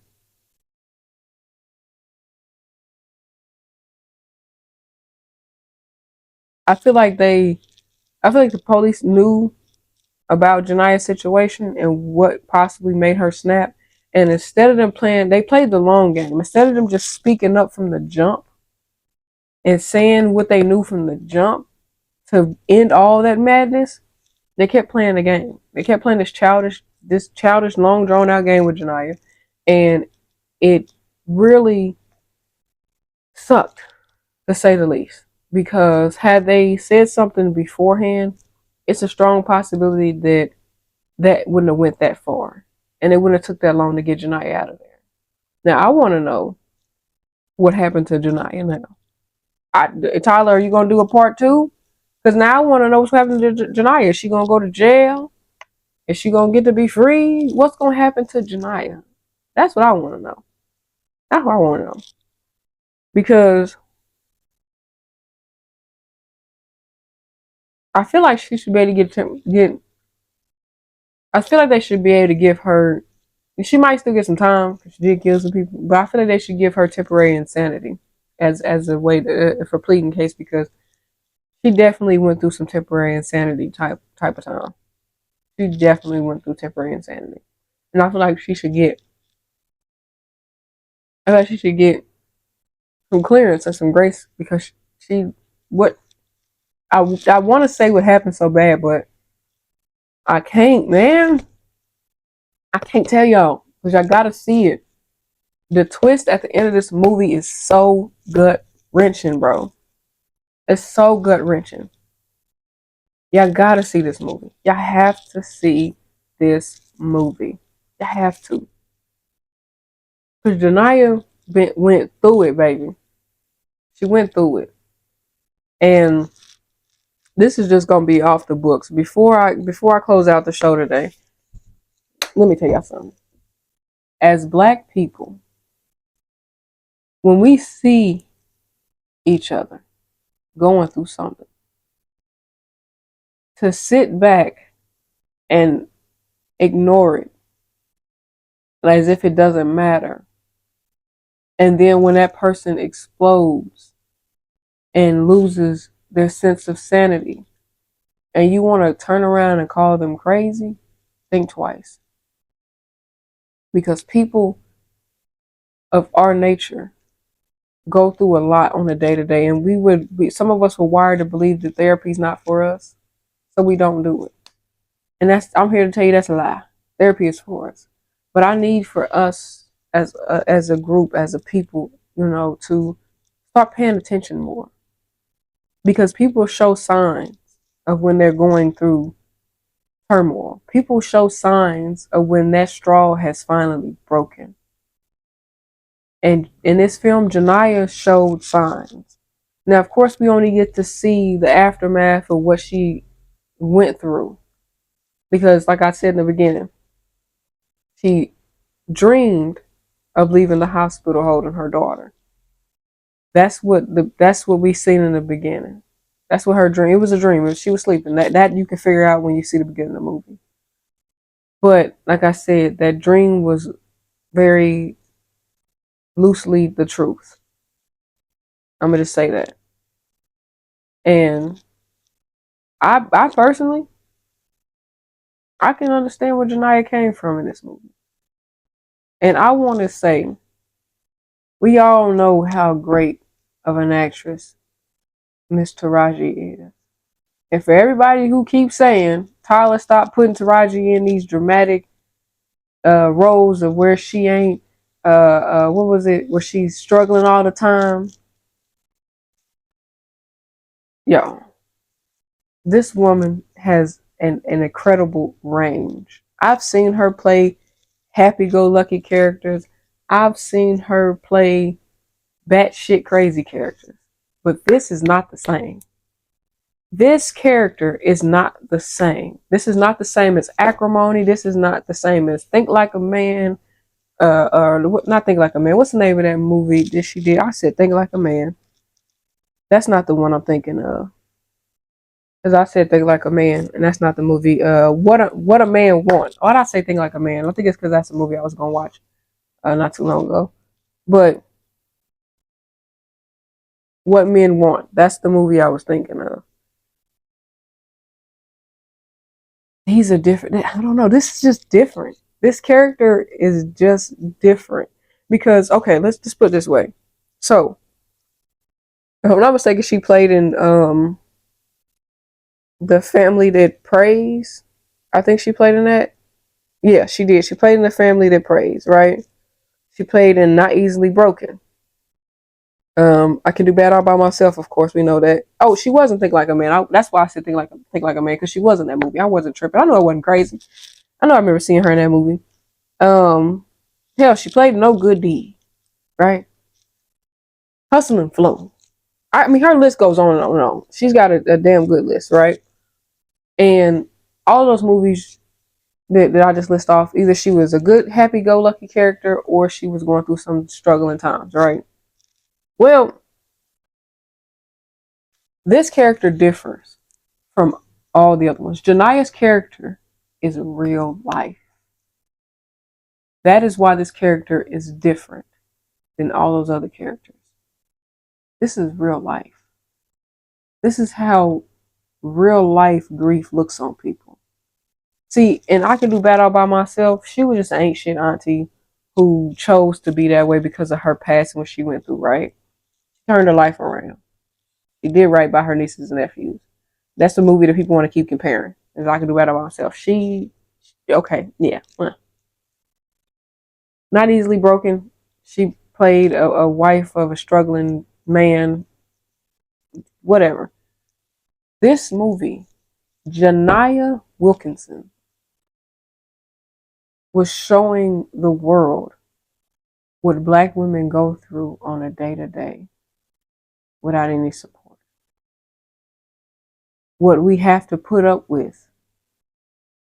I feel like the police knew about Janiyah's situation and what possibly made her snap. And instead of them playing, they played the long game. Instead of them just speaking up from the jump and saying what they knew from the jump to end all that madness, they kept playing the game. They kept playing this childish, long drawn out game with Janiyah, and it really sucked, to say the least. Because had they said something beforehand, it's a strong possibility that that wouldn't have went that far, and it wouldn't have took that long to get Janiyah out of there. Now I want to know what happened to Janiyah now. Tyler, are you gonna do a part two? Because now I want to know what's happening to Janiyah. Is she gonna go to jail? Is she gonna get to be free? What's gonna happen to Janiyah? That's what I want to know. That's what I want to know. Because I feel like she should be able to get. I feel like they should be able to give her. She might still get some time because she did kill some people, but I feel like they should give her temporary insanity as a way to, for pleading case, because she definitely went through some temporary insanity type of time. She definitely went through temporary insanity, and I feel like she should get. I feel like she should get some clearance and some grace, because she what I want to say what happened so bad, but I can't, man. I can't tell y'all because I gotta see it. The twist at the end of this movie is so gut wrenching, bro. It's so gut wrenching. Y'all gotta see this movie. Y'all have to see this movie. Y'all have to. Because Janiyah went through it, baby. She went through it. And this is just gonna be off the books. Before I close out the show today, let me tell y'all something. As black people, when we see each other going through something, to sit back and ignore it as if it doesn't matter, and then when that person explodes and loses their sense of sanity, and you want to turn around and call them crazy, think twice. Because people of our nature go through a lot on a day to day, and some of us were wired to believe that therapy is not for us, so we don't do it. And I'm here to tell you that's a lie. Therapy is for us, but I need for us as a group, as a people, to start paying attention more, because people show signs of when they're going through turmoil. People show signs of when that straw has finally broken. And in this film, Janiyah showed signs. Now, of course, we only get to see the aftermath of what she went through. Because, like I said in the beginning, she dreamed of leaving the hospital holding her daughter. That's what we seen in the beginning. That's what her dream. It was a dream. She was sleeping. That you can figure out when you see the beginning of the movie. But like I said, that dream was very loosely the truth. I'm gonna just say that. And I personally, I can understand where Janiyah came from in this movie. And I want to say, we all know how great of an actress Miss Taraji is. And for everybody who keeps saying, Tyler, stop putting Taraji in these dramatic roles of where she ain't, what was it, where she's struggling all the time. Yo, this woman has an incredible range. I've seen her play happy-go-lucky characters. I've seen her play batshit crazy characters. But this is not the same. This character is not the same. This is not the same as Acrimony. This is not the same as Think Like a Man. Or not Think Like a Man. What's the name of that movie that she did? I said Think Like a Man. That's not the one I'm thinking of. Because I said Think Like a Man, and that's not the movie. What a Man Wants. Why did I say Think Like a Man? I think it's because that's the movie I was gonna watch not too long ago. But What Men Want. That's the movie I was thinking of. He's a different. I don't know. This is just different. This character is just different because okay, let's just put it this way. So, if I'm not mistaken, she played in The Family That Prays. I think she played in that. Yeah, she did. She played in The Family That Prays, right? She played in Not Easily Broken. I Can Do Bad All by Myself. Of course, we know that. Oh, she wasn't Think Like a Man. That's why I said Think Like a Man because she was in that movie. I wasn't tripping. I know I wasn't crazy. I know I remember seeing her in that movie. Um, Hell, she played No Good Deed, right? Hustle and Flow. I mean, her list goes on and on and on. She's got a damn good list, right? And all those movies that I just list off, either she was a good, happy-go-lucky character or she was going through some struggling times, right? Well, this character differs from all the other ones. Janiyah's character is real life. That is why this character is different than all those other characters. This is real life. This is how real life grief looks on people. See, and I Can Do Bad All by Myself. She was just an ancient auntie who chose to be that way because of her past and what she went through, right? She turned her life around. She did right by her nieces and nephews. That's the movie that people want to keep comparing. As I Can Do Bad All by Myself. Okay, yeah. Not Easily Broken. She played a wife of a struggling man. Whatever. This movie, Janiyah Wilkinson was showing the world what black women go through on a day-to-day without any support. What we have to put up with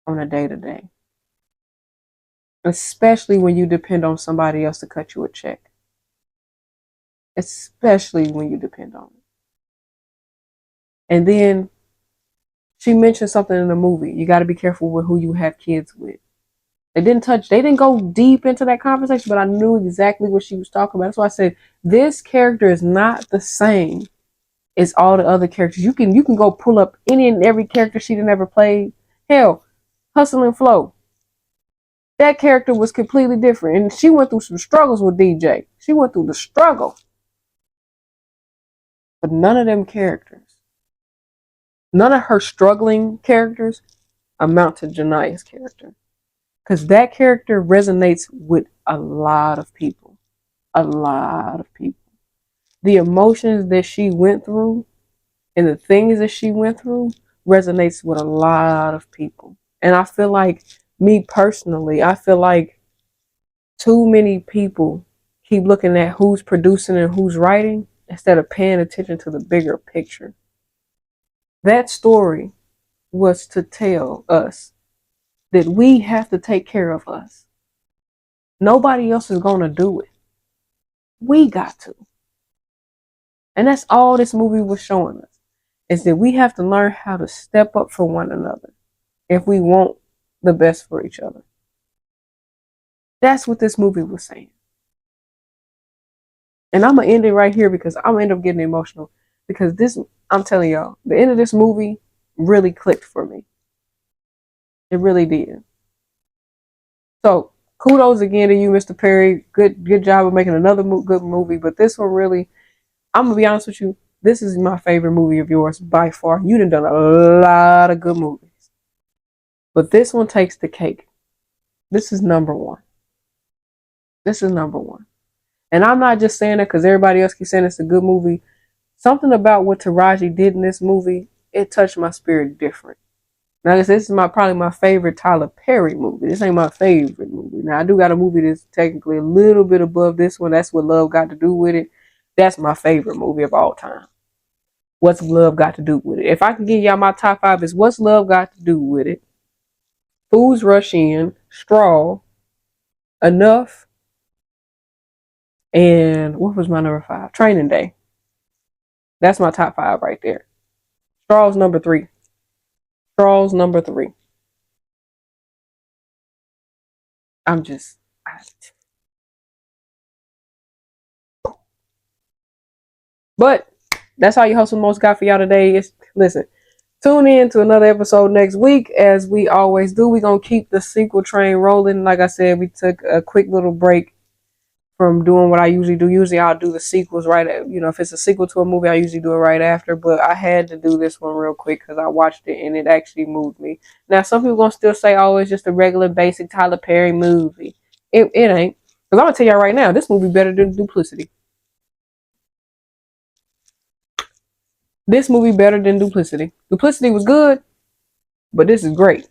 on a day-to-day. Especially when you depend on somebody else to cut you a check. Especially when you depend on it. And then she mentioned something in the movie. You got to be careful with who you have kids with. They didn't go deep into that conversation, but I knew exactly what she was talking about. That's why I said this character is not the same as all the other characters. You can go pull up any and every character she done ever played. Hell, Hustle and Flow. That character was completely different. And she went through some struggles with DJ. She went through the struggle. But none of them characters, none of her struggling characters amount to Janiyah's character. Because that character resonates with a lot of people. A lot of people. The emotions that she went through and the things that she went through resonates with a lot of people. And I feel like, me personally, I feel like too many people keep looking at who's producing and who's writing instead of paying attention to the bigger picture. That story was to tell us that we have to take care of us. Nobody else is going to do it. We got to. And that's all this movie was showing us, is that we have to learn how to step up for one another if we want the best for each other. That's what this movie was saying. And I'm going to end it right here because I'm going to end up getting emotional. Because I'm telling y'all, the end of this movie really clicked for me. It really did. So, kudos again to you, Mr. Perry. Good job of making another good movie. But this one really, I'm going to be honest with you, this is my favorite movie of yours by far. You done a lot of good movies. But this one takes the cake. This is number one. This is number one. And I'm not just saying that because everybody else keeps saying it's a good movie. Something about what Taraji did in this movie, it touched my spirit different. Now this is probably my favorite Tyler Perry movie. This ain't my favorite movie. Now I do got a movie that's technically a little bit above this one. That's What Love Got to Do with It. That's my favorite movie of all time. What's Love Got to Do with It? If I can give y'all my top 5, is What's Love Got to Do with It? Fools Rush In, Straw, Enough, and what was my number 5? Training Day. That's my top 5 right there. Straw's number 3. Straw's number 3. I'm just. But that's all your hustle most got for y'all today. Listen, tune in to another episode next week. As we always do, we're going to keep the sequel train rolling. Like I said, we took a quick little break from doing what I usually do. Usually I'll do the sequels if it's a sequel to a movie, I usually do it right after. But I had to do this one real quick because I watched it and it actually moved me. Now, some people going to still say, oh, it's just a regular basic Tyler Perry movie. It ain't. Because I'm going to tell y'all right now, this movie better than Duplicity. This movie better than Duplicity. Duplicity was good, but this is great.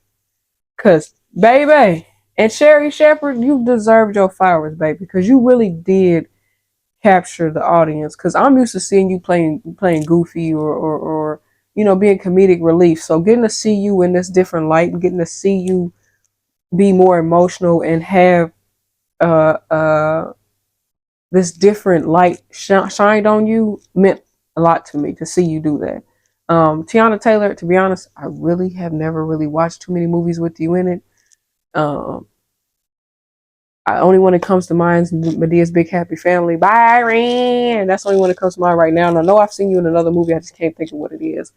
Cause baby, and Sherry Shepherd, you deserved your flowers, baby, because you really did capture the audience. Cause I'm used to seeing you playing goofy or being comedic relief. So getting to see you in this different light and getting to see you be more emotional and have uh uh this different light shined on you meant a lot to me to see you do that. Tiana Taylor, to be honest, I really have never really watched too many movies with you in it. Only one that comes to mind is Medea's Big Happy Family. Byron, that's the only one that comes to mind right now. And I know I've seen you in another movie. I just can't think of what it is.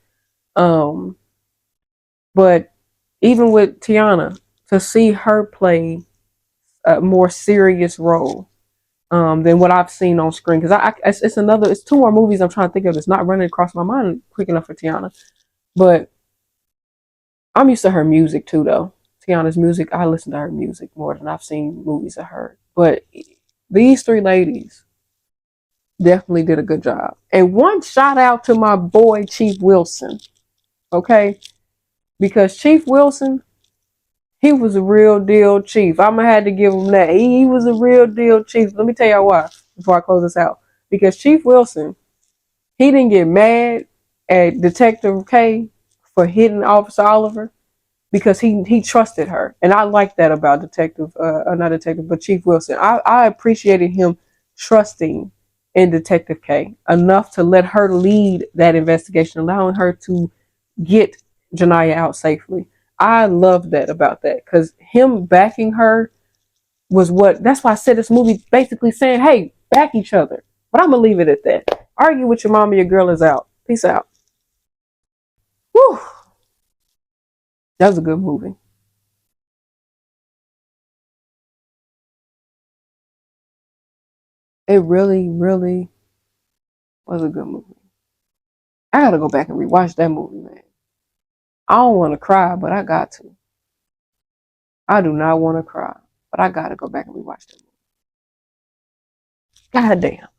But even with Tiana, to see her play a more serious role than what I've seen on screen, because it's two more movies I'm trying to think of. It's not running across my mind quick enough for Tiana, but I'm used to her music too, though. Tiana's music, I listen to her music more than I've seen movies of her. But these three ladies definitely did a good job. And one shout out to my boy Chief Wilson, okay? Because Chief Wilson, he was a real deal chief. I'm gonna have to give him that. He was a real deal chief. Let me tell y'all why before I close this out. Because Chief Wilson, he didn't get mad at Detective K for hitting Officer Oliver because he trusted her, and I like that about not Detective, but Chief Wilson. I appreciated him trusting in Detective K enough to let her lead that investigation, allowing her to get Janiyah out safely. I love that about that because him backing her was that's why I said this movie basically saying, hey, back each other. But I'm gonna leave it at that. Argue with your mom and your girl is out. Peace out. Whew. That was a good movie. It really, really was a good movie. I gotta go back and rewatch that movie, man. I don't want to cry, but I got to. I do not want to cry, but I gotta go back and rewatch that movie. God damn.